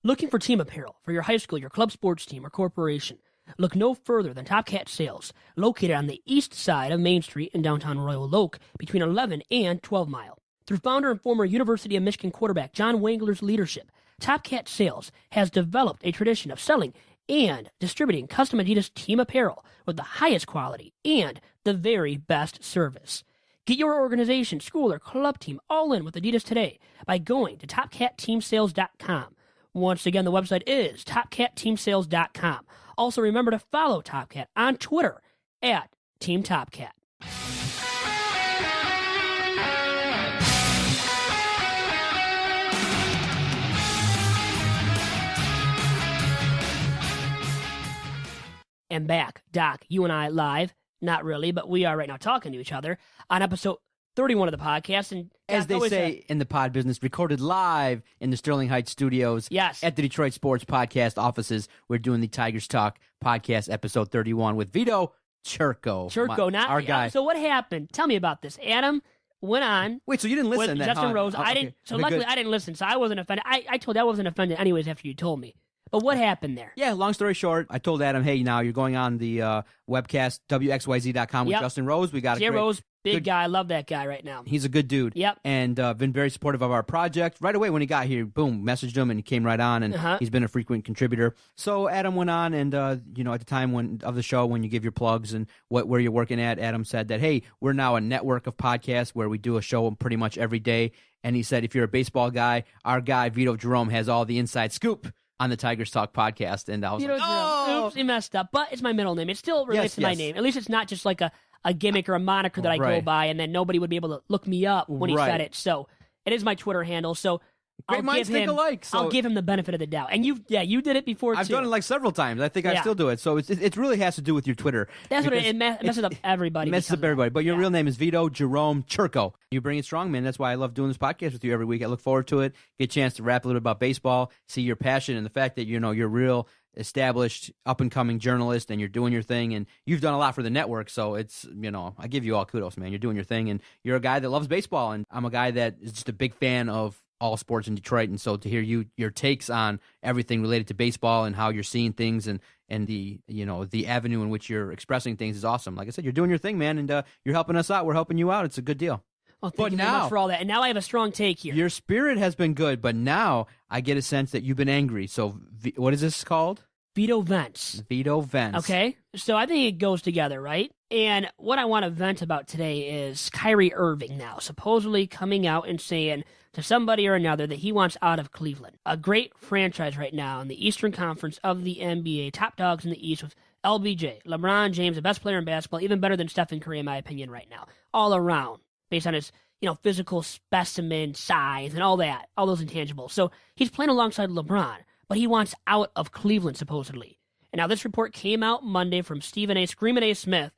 Looking for team apparel for your high school, your club sports team, or corporation? Look no further than Top Cat Sales, located on the east side of Main Street in downtown Royal Oak, between 11 and 12 Mile. Through founder and former University of Michigan quarterback John Wangler's leadership, Top Cat Sales has developed a tradition of selling and distributing custom Adidas team apparel with the highest quality and the very best service. Get your organization, school, or club team all in with Adidas today by going to TopCatTeamSales.com. Once again, the website is TopCatTeamSales.com. Also, remember to follow Top Cat on Twitter at Team Top Cat. And back, Doc, you and I live. Not really, but we are right now talking to each other on episode 31 of the podcast. And
as they say in the pod business, recorded live in the Sterling Heights studios.
Yes.
At the Detroit Sports Podcast offices. We're doing the Tigers Talk podcast, episode 31, with Vito Chirco.
Our guy. So what happened? Tell me about this. Adam went on.
Wait, so you didn't listen?
With Justin Rose. I didn't. So luckily, I didn't listen. So I wasn't offended. I told you I wasn't offended anyways after you told me. But what happened there?
Yeah, long story short, I told Adam, hey, now you're going on the webcast, WXYZ.com with Justin Rose. We got
Rose, big guy. I love that guy right now.
He's a good dude.
Yep.
And been very supportive of our project. Right away when he got here, boom, messaged him and he came right on, and he's been a frequent contributor. So Adam went on, and at the time of the show, when you give your plugs and where you're working at, Adam said that, hey, we're now a network of podcasts where we do a show pretty much every day. And he said, if you're a baseball guy, our guy Vito Jerome has all the inside scoop on the Tigers Talk podcast. And I was like, oh!
Oops, he messed up. But it's my middle name. It still relates to my name. At least it's not just like a gimmick or a moniker that I go by, and then nobody would be able to look me up when he said it. So it is my Twitter handle. So
Great minds think alike. So
I'll give him the benefit of the doubt. And you did it before, too.
I've done it like several times. I think I still do it. So it really has to do with your Twitter.
That's what it messes up everybody.
It messes up everybody. But your real name is Vito Jerome Chirco. You bring it strong, man. That's why I love doing this podcast with you every week. I look forward to it. Get a chance to rap a little bit about baseball, see your passion, and the fact that you're real established, up-and-coming journalist, and you're doing your thing, and you've done a lot for the network, so it's, I give you all kudos, man. You're doing your thing, and you're a guy that loves baseball, and I'm a guy that is just a big fan of all sports in Detroit, and so to hear your takes on everything related to baseball and how you're seeing things and the the avenue in which you're expressing things is awesome. Like I said, you're doing your thing, man, and you're helping us out. We're helping you out. It's a good deal.
Well, thank you very much for all that. And now I have a strong take here.
Your spirit has been good, but now I get a sense that you've been angry. So what is this called?
Vito Vents.
Vito Vents.
Okay, so I think it goes together, right? And what I want to vent about today is Kyrie Irving now supposedly coming out and saying to somebody or another that he wants out of Cleveland. A great franchise right now in the Eastern Conference of the NBA, top dogs in the East with LBJ, LeBron James, the best player in basketball, even better than Stephen Curry in my opinion right now, all around, based on his physical specimen, size, and all that, all those intangibles. So he's playing alongside LeBron, but he wants out of Cleveland, supposedly. And now this report came out Monday from Stephen A. Screamin' A. Smith,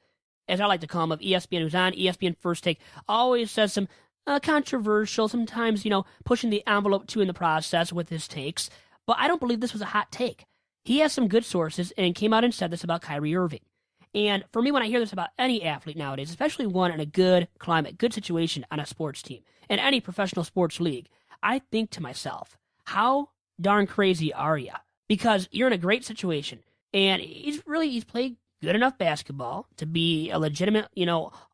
as I like to call him, of ESPN, who's on ESPN First Take, always says some controversial, sometimes, pushing the envelope too in the process with his takes. But I don't believe this was a hot take. He has some good sources and came out and said this about Kyrie Irving. And for me, when I hear this about any athlete nowadays, especially one in a good climate, good situation on a sports team, in any professional sports league, I think to myself, how darn crazy are you? Because you're in a great situation, and he's played good enough basketball to be a legitimate,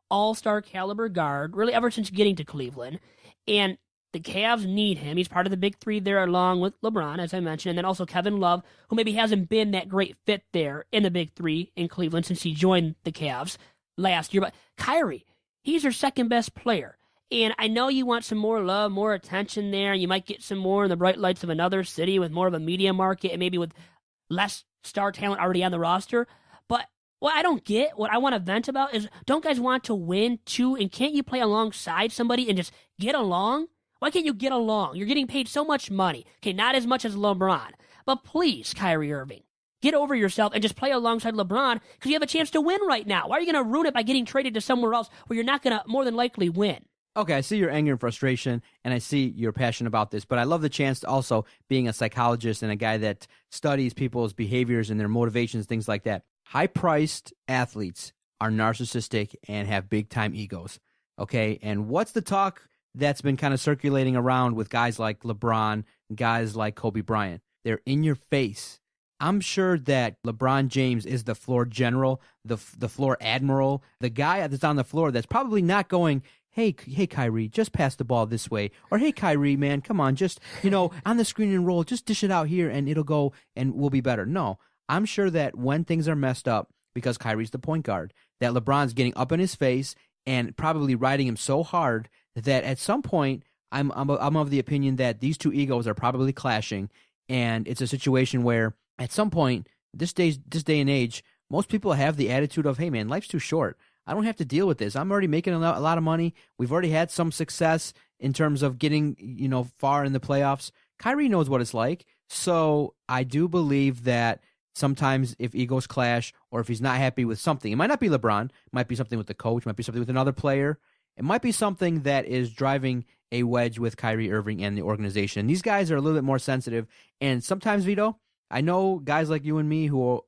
all-star caliber guard, really ever since getting to Cleveland. And the Cavs need him. He's part of the big three there along with LeBron, as I mentioned, and then also Kevin Love, who maybe hasn't been that great fit there in the big three in Cleveland since he joined the Cavs last year. But Kyrie, he's your second best player. And I know you want some more love, more attention there. You might get some more in the bright lights of another city with more of a media market and maybe with less star talent already on the roster. But what I don't get, what I want to vent about is, don't guys want to win too? And can't you play alongside somebody and just get along? Why can't you get along? You're getting paid so much money. Okay, not as much as LeBron. But please, Kyrie Irving, get over yourself and just play alongside LeBron because you have a chance to win right now. Why are you going to ruin it by getting traded to somewhere else where you're not going to more than likely win?
Okay, I see your anger and frustration, and I see your passion about this, but I love the chance to also, being a psychologist and a guy that studies people's behaviors and their motivations, things like that. High-priced athletes are narcissistic and have big-time egos, okay? And what's the talk that's been kind of circulating around with guys like LeBron, guys like Kobe Bryant? They're in your face. I'm sure that LeBron James is the floor general, the floor admiral, the guy that's on the floor that's probably not going, hey, Kyrie, just pass the ball this way. Or, hey, Kyrie, man, come on, just, on the screen and roll, just dish it out here and it'll go and we'll be better. No, I'm sure that when things are messed up, because Kyrie's the point guard, that LeBron's getting up in his face and probably riding him so hard that at some point, I'm of the opinion that these two egos are probably clashing, and it's a situation where at some point, this day and age, most people have the attitude of, hey, man, life's too short. I don't have to deal with this. I'm already making a lot of money. We've already had some success in terms of getting, far in the playoffs. Kyrie knows what it's like. So I do believe that sometimes if egos clash or if he's not happy with something, it might not be LeBron, it might be something with the coach, it might be something with another player. It might be something that is driving a wedge with Kyrie Irving and the organization. These guys are a little bit more sensitive. And sometimes, Vito, I know guys like you and me who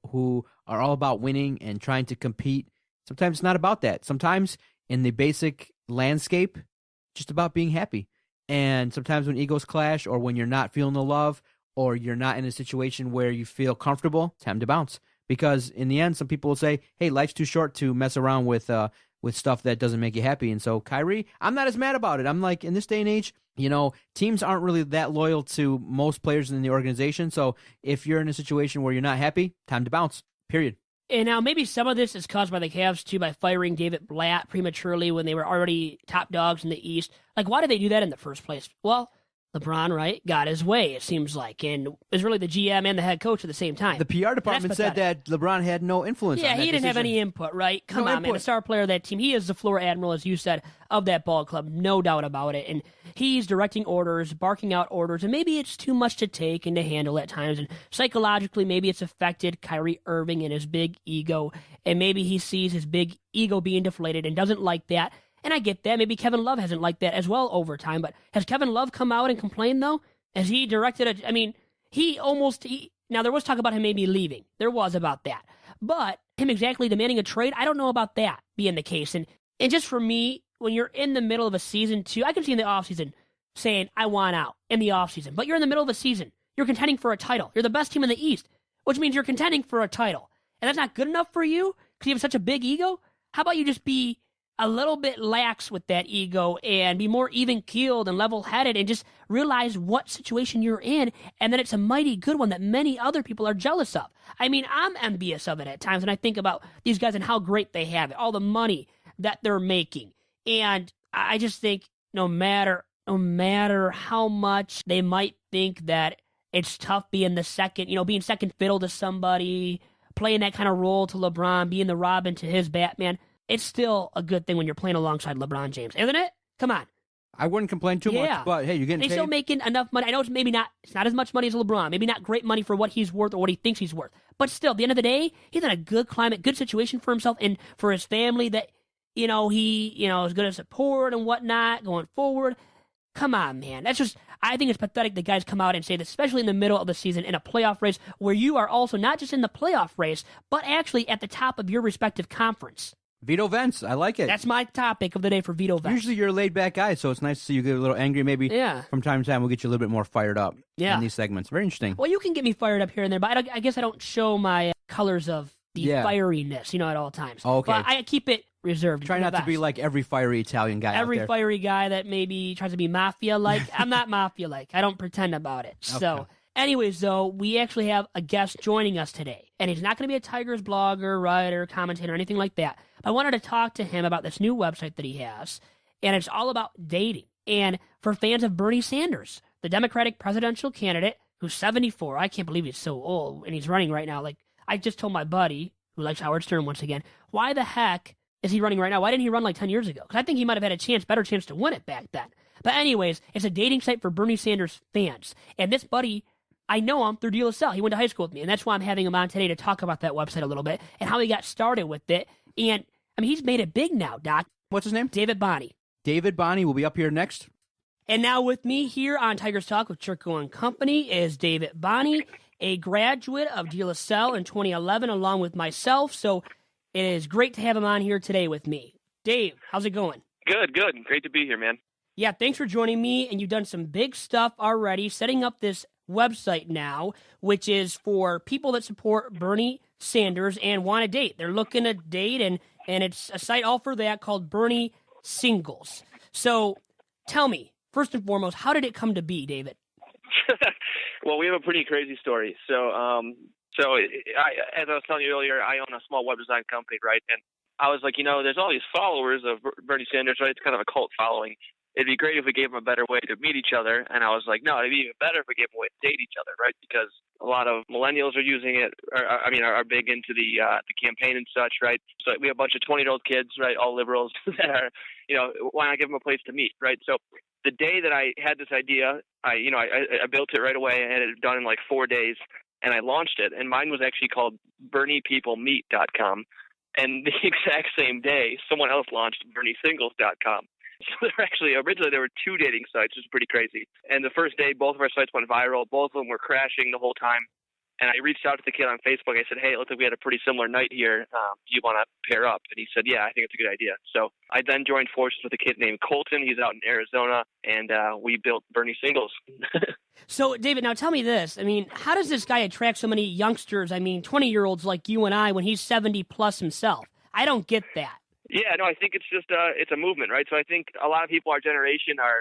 are all about winning and trying to compete. Sometimes it's not about that. Sometimes in the basic landscape, just about being happy. And sometimes when egos clash or when you're not feeling the love or you're not in a situation where you feel comfortable, time to bounce. Because in the end, some people will say, hey, life's too short to mess around with stuff that doesn't make you happy. And so Kyrie, I'm not as mad about it. I'm like, in this day and age, teams aren't really that loyal to most players in the organization. So if you're in a situation where you're not happy, time to bounce, period.
And now maybe some of this is caused by the Cavs, too, by firing David Blatt prematurely when they were already top dogs in the East. Like, why did they do that in the first place? Well, LeBron, right, got his way, it seems like, and was really the GM and the head coach at the same time.
The PR department said that LeBron had no influence on that
he didn't
decision.
have any input, right? Come on, man, the star player of that team. He is the floor admiral, as you said, of that ball club, no doubt about it. And he's directing orders, barking out orders, and maybe it's too much to take and to handle at times. And psychologically, maybe it's affected Kyrie Irving and his big ego, and maybe he sees his big ego being deflated and doesn't like that. And I get that. Maybe Kevin Love hasn't liked that as well over time. But has Kevin Love come out and complained, though? Has he directed now there was talk about him maybe leaving. There was about that. But him exactly demanding a trade, I don't know about that being the case. And just for me, when you're in the middle of a season, too, I can see in the offseason saying, I want out in the offseason. But you're in the middle of a season. You're contending for a title. You're the best team in the East, which means you're contending for a title. And that's not good enough for you because you have such a big ego? How about you just be a little bit lax with that ego and be more even-keeled and level-headed and just realize what situation you're in and that it's a mighty good one that many other people are jealous of. I mean, I'm envious of it at times when I think about these guys and how great they have it, all the money that they're making. And I just think no matter how much they might think that it's tough being being second fiddle to somebody, playing that kind of role to LeBron, being the Robin to his Batman, it's still a good thing when you're playing alongside LeBron James, isn't it? Come on.
I wouldn't complain too much, but hey, you're getting paid.
He's still making enough money. I know it's not as much money as LeBron, maybe not great money for what he's worth or what he thinks he's worth. But still, at the end of the day, he's in a good climate, good situation for himself and for his family that, he is going to support and whatnot going forward. Come on, man. I think it's pathetic that guys come out and say this, especially in the middle of the season in a playoff race where you are also not just in the playoff race, but actually at the top of your respective conference.
Veto Vents, I like it.
That's my topic of the day for Veto Vents.
Usually you're a laid-back guy, so it's nice to see you get a little angry. Maybe from time to time we'll get you a little bit more fired up in these segments. Very interesting.
Well, you can get me fired up here and there, but I guess I don't show my colors of the fieriness, at all times.
Okay.
But I keep it reserved.
Try not to be like every fiery Italian guy
every
out there.
fiery guy that maybe tries to be mafia-like. I'm not mafia-like. I don't pretend about it. Okay. So, anyways, though, we actually have a guest joining us today, and he's not going to be a Tigers blogger, writer, commentator, or anything like that. I wanted to talk to him about this new website that he has, and it's all about dating. And for fans of Bernie Sanders, the Democratic presidential candidate who's 74, I can't believe he's so old, and he's running right now. Like, I just told my buddy, who likes Howard Stern once again, why the heck is he running right now? Why didn't he run like 10 years ago? Because I think he might have had a better chance to win it back then. But anyways, it's a dating site for Bernie Sanders fans. And this buddy, I know him through De La Salle. He went to high school with me, and that's why I'm having him on today to talk about that website a little bit and how he got started with it. And, he's made it big now, Doc.
What's his name?
David Bonney.
David Bonney will be up here next.
And now with me here on Tigers Talk with Chirco and Company is David Bonney, a graduate of De La Salle in 2011 along with myself. So it is great to have him on here today with me. Dave, how's it going?
Good. Great to be here, man.
Yeah, thanks for joining me. And you've done some big stuff already, setting up this website now, which is for people that support Bernie Sanders and want to date. They're looking to date, and it's a site all for that called Bernie Singles. So tell me, first and foremost, how did it come to be, David?
Well, we have a pretty crazy story. So as I was telling you earlier, I own a small web design company, right? And I was like, there's all these followers of Bernie Sanders, right? It's kind of a cult following. It'd be great if we gave them a better way to meet each other. And I was like, no, it'd be even better if we gave them a way to date each other, right? Because a lot of millennials are using it, are big into the campaign and such, right? So we have a bunch of 20-year-old kids, right, all liberals that are, why not give them a place to meet, right? So the day that I had this idea, I built it right away. I had it done in like 4 days, and I launched it. And mine was actually called BerniePeopleMeet.com. And the exact same day, someone else launched BernieSingles.com. So originally there were two dating sites, which is pretty crazy. And the first day, both of our sites went viral. Both of them were crashing the whole time. And I reached out to the kid on Facebook. I said, hey, it looks like we had a pretty similar night here. Do you want to pair up? And he said, yeah, I think it's a good idea. So I then joined forces with a kid named Colton. He's out in Arizona, and we built Bernie Singles.
So, David, now tell me this. I mean, how does this guy attract so many youngsters? I mean, 20-year-olds like you and I when he's 70-plus himself. I don't get that.
Yeah, no, I think it's just it's a movement, right? So I think a lot of people our generation are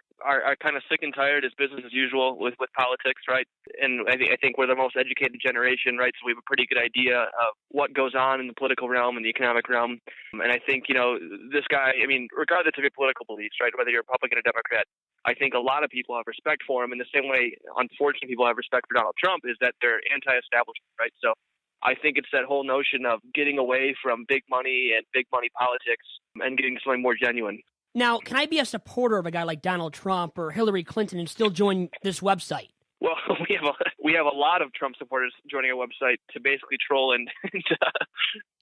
kind of sick and tired as business as usual with politics, right? And I think we're the most educated generation, right? So we have a pretty good idea of what goes on in the political realm and the economic realm. And I think, this guy, I mean, regardless of your political beliefs, right, whether you're a Republican or Democrat, I think a lot of people have respect for him in the same way, unfortunately, people have respect for Donald Trump is that they're anti-establishment, right? So I think it's that whole notion of getting away from big money and big money politics and getting to something more genuine.
Now, can I be a supporter of a guy like Donald Trump or Hillary Clinton and still join this website?
Well, we have a lot of Trump supporters joining our website to basically troll and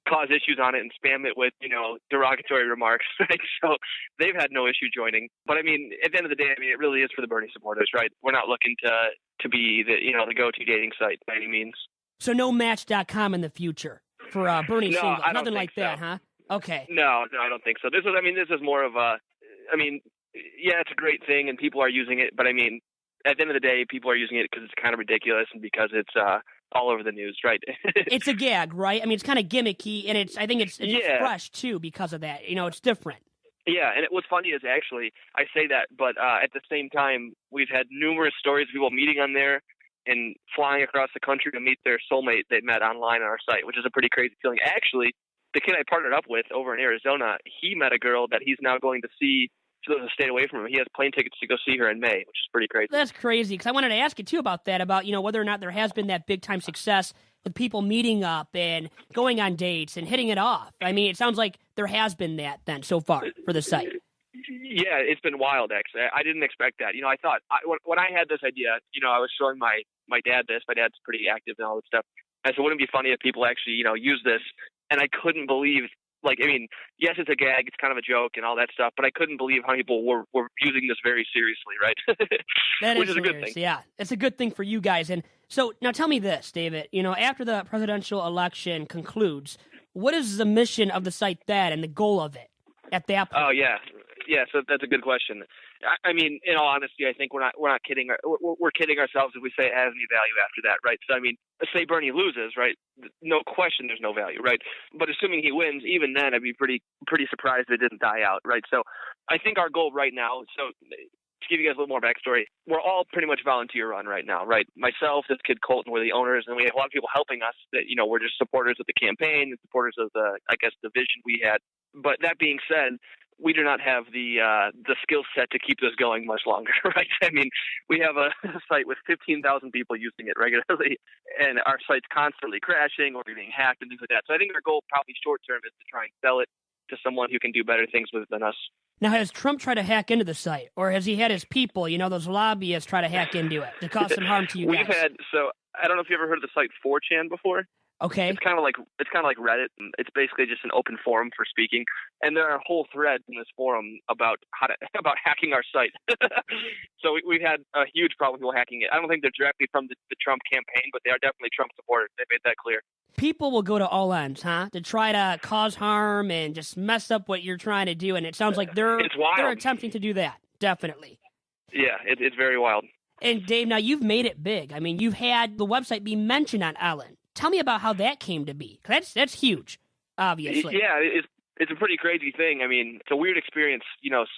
cause issues on it and spam it with, derogatory remarks, right? So they've had no issue joining. But I mean, at the end of the day, I mean, it really is for the Bernie supporters, right? We're not looking to be the go-to dating site by any means.
So no Match.com in the future for Bernie Singles, nothing like that, huh? Okay.
No, I don't think so. This is more of yeah, it's a great thing and people are using it, but I mean, at the end of the day, people are using it because it's kind of ridiculous and because it's all over the news, right?
It's a gag, right? I mean, it's kind of gimmicky, and I think it's fresh too because of that. It's different.
Yeah, and what's funny is actually I say that, but at the same time, we've had numerous stories of people meeting on there and flying across the country to meet their soulmate they met online on our site, which is a pretty crazy feeling. Actually, the kid I partnered up with over in Arizona, he met a girl that he's now going to see. She lives a state away from him. He has plane tickets to go see her in May, which is pretty crazy.
That's crazy, because I wanted to ask you, too, about that, about, whether or not there has been that big-time success with people meeting up and going on dates and hitting it off. I mean, it sounds like there has been that, then, so far, for the site.
Yeah, it's been wild, actually. I didn't expect that. I thought, when I had this idea, I was showing my dad this. My dad's pretty active and all this stuff. I said, wouldn't it be funny if people actually, use this? And I couldn't believe, yes, it's a gag, it's kind of a joke and all that stuff, but I couldn't believe how people were using this very seriously, right?
That
Which
is
a good thing.
Yeah, it's a good thing for you guys. And so now tell me this, David, after the presidential election concludes, what is the mission of the site then and the goal of it at that point?
Oh, yeah. Yeah, so that's a good question. I mean, in all honesty, I think we're not kidding. We're kidding ourselves if we say it has any value after that, right? So, I mean, let's say Bernie loses, right? No question there's no value, right? But assuming he wins, even then, I'd be pretty surprised if it didn't die out, right? So I think our goal right now, so to give you guys a little more backstory, we're all pretty much volunteer run right now, right? Myself, this kid Colton, we're the owners, and we have a lot of people helping us that, we're just supporters of the campaign and supporters of the vision we had. But that being said, we do not have the skill set to keep this going much longer, right? I mean, we have a site with 15,000 people using it regularly, and our site's constantly crashing or being hacked and things like that. So I think our goal probably short term is to try and sell it to someone who can do better things with it than us.
Now, has Trump tried to hack into the site, or has he had his people, those lobbyists, try to hack into it to cause some harm to you guys?
So I don't know if you ever heard of the site 4chan before.
Okay.
It's kind of like Reddit. It's basically just an open forum for speaking, and there are whole threads in this forum about about hacking our site. So we've had a huge problem with people hacking it. I don't think they're directly from the Trump campaign, but they are definitely Trump supporters. They made that clear.
People will go to all ends, huh, to try to cause harm and just mess up what you're trying to do, and it sounds like they're attempting to do that. Definitely.
Yeah, it's very wild.
And Dave, now you've made it big. I mean, you've had the website be mentioned on Ellen. Tell me about how that came to be. That's huge, obviously.
Yeah, it's a pretty crazy thing. I mean, it's a weird experience,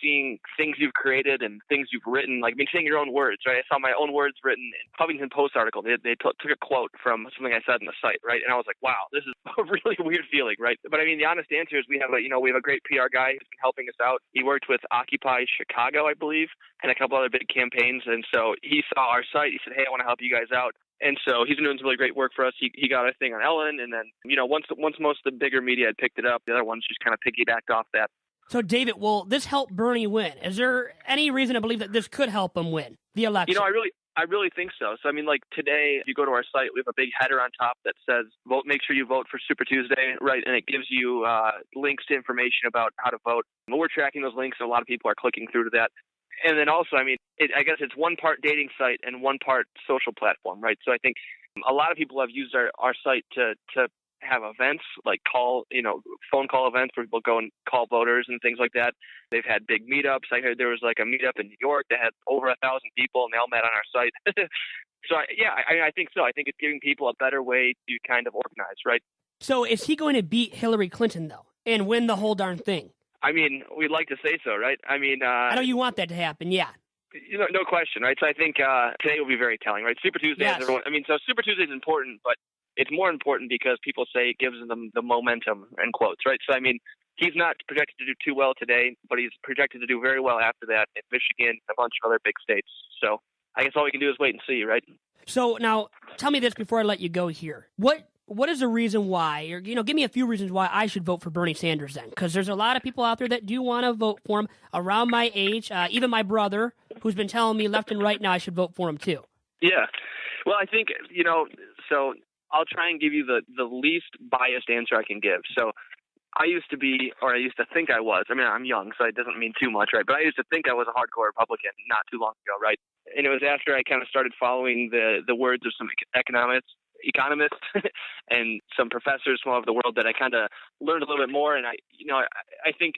seeing things you've created and things you've written, seeing your own words, right? I saw my own words written in a Huffington Post article. They took a quote from something I said in the site, right? And I was like, wow, this is a really weird feeling, right? But I mean, the honest answer is we have a great PR guy who's been helping us out. He worked with Occupy Chicago, I believe, and a couple other big campaigns. And so he saw our site. He said, hey, I want to help you guys out. And so he's been doing some really great work for us. He got a thing on Ellen, and then once most of the bigger media had picked it up, the other ones just kind of piggybacked off that.
So, David, will this help Bernie win? Is there any reason to believe that this could help him win the election?
I really think so. So, I mean, today, if you go to our site, we have a big header on top that says, "Vote. Make sure you vote for Super Tuesday," right? And it gives you links to information about how to vote. And we're tracking those links, and a lot of people are clicking through to that. And then also, I mean, I guess it's one part dating site and one part social platform, right? So I think A lot of people have used our site to have events, like phone call events where people go and call voters and things like that. They've had big meetups. I heard there was like a meetup in New York that had over 1,000 people, and they all met on our site. So, I think so. I think it's giving people a better way to kind of organize, right?
So is he going to beat Hillary Clinton, though, and win the whole darn thing?
I mean, we'd like to say so, right? I mean,
I know you want that to happen, yeah.
No question, right? So I think today will be very telling, right? Super Tuesday,
yes.
So Super Tuesday is important, but it's more important because people say it gives them the momentum, end quotes, right? So, I mean, he's not projected to do too well today, but he's projected to do very well after that in Michigan and a bunch of other big states. So I guess all we can do is wait and see, right?
So now tell me this before I let you go here. What is the reason why, or, give me a few reasons why I should vote for Bernie Sanders then? Because there's a lot of people out there that do want to vote for him around my age, even my brother, who's been telling me left and right now I should vote for him too. Yeah.
Well, I think, so I'll try and give you the least biased answer I can give. So I used to think I was. I mean, I'm young, so it doesn't mean too much, right? But I used to think I was a hardcore Republican not too long ago, right? And it was after I kind of started following the words of some economists and some professors from all over the world that I kind of learned a little bit more. And I think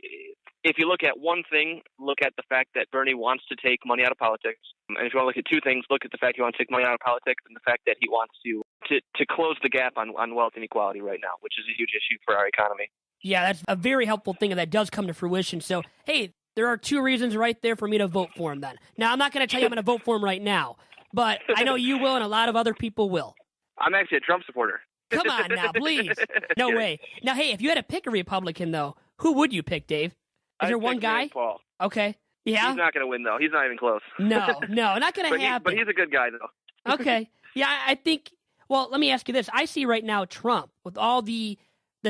if you look at one thing, look at the fact that Bernie wants to take money out of politics. And if you want to look at two things, look at the fact he wants to take money out of politics and the fact that he wants to close the gap on wealth inequality right now, which is a huge issue for our economy.
Yeah, that's a very helpful thing, and that does come to fruition. So, hey, there are two reasons right there for me to vote for him then. Now, I'm not going to tell you I'm going to vote for him right now, but I know you will and a lot of other people will.
I'm actually a Trump supporter.
Come on now, please. No way. Now, hey, if you had to pick a Republican, though, who would you pick, Dave? Is there one guy?
Rand Paul.
Okay. Yeah?
He's not going to win, though. He's not even close.
No, not going to happen.
But he's a good guy, though.
Okay. Yeah, I think, well, let me ask you this. I see right now Trump, with all the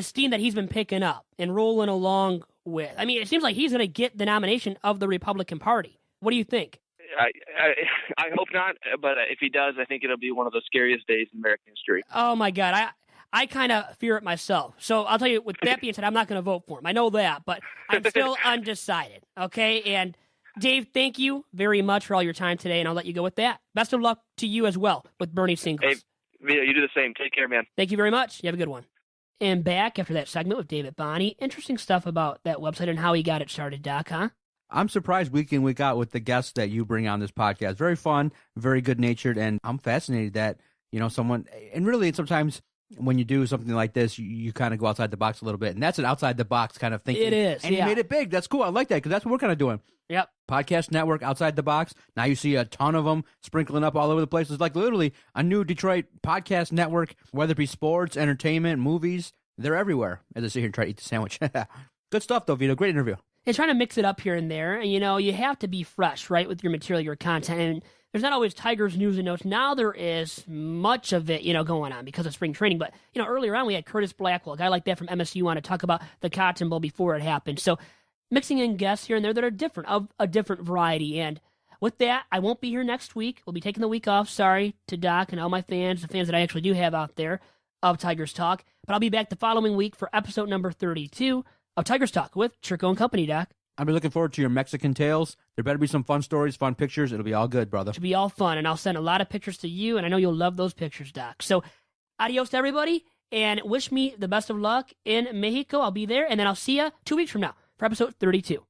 steam that he's been picking up and rolling along with. I mean, it seems like he's going to get the nomination of the Republican Party. What do you think?
I hope not, but if he does, I think it'll be one of the scariest days in American history.
Oh, my God. I kind of fear it myself. So I'll tell you, with that being said, I'm not going to vote for him. I know that, but I'm still undecided, okay? And, Dave, thank you very much for all your time today, and I'll let you go with that. Best of luck to you as well with Bernie singles.
Hey, Vito, you do the same. Take care, man.
Thank you very much. You have a good one. And back after that segment with David Bonney. Interesting stuff about that website and how he got it started, Doc, huh?
I'm surprised week in, week out with the guests that you bring on this podcast. Very fun, very good-natured, and I'm fascinated that, someone, and really sometimes when you do something like this, you kind of go outside the box a little bit, and that's an outside-the-box kind of thinking.
It is,
and
yeah.
you made it big. That's cool. I like that because that's what we're kind of doing.
Yep.
Podcast network, outside the box. Now you see a ton of them sprinkling up all over the place. It's like literally a new Detroit podcast network, whether it be sports, entertainment, movies. They're everywhere as I sit here and try to eat the sandwich. Good stuff, though, Vito. Great interview.
And trying to mix it up here and there. And, you have to be fresh, right, with your material, your content. And there's not always Tigers news and notes. Now there is much of it, going on because of spring training. But, earlier on we had Curtis Blackwell, a guy like that from MSU, on to talk about the Cotton Bowl before it happened. So mixing in guests here and there that are different, of a different variety. And with that, I won't be here next week. We'll be taking the week off. Sorry to Doc and all my fans, the fans that I actually do have out there of Tigers Talk. But I'll be back the following week for episode number 32 of Tigers Talk with Chirco and Company, Doc.
I'll be looking forward to your Mexican tales. There better be some fun stories, fun pictures. It'll be all good, brother.
It'll be all fun, and I'll send a lot of pictures to you, and I know you'll love those pictures, Doc. So adios to everybody, and wish me the best of luck in Mexico. I'll be there, and then I'll see you 2 weeks from now for episode 32.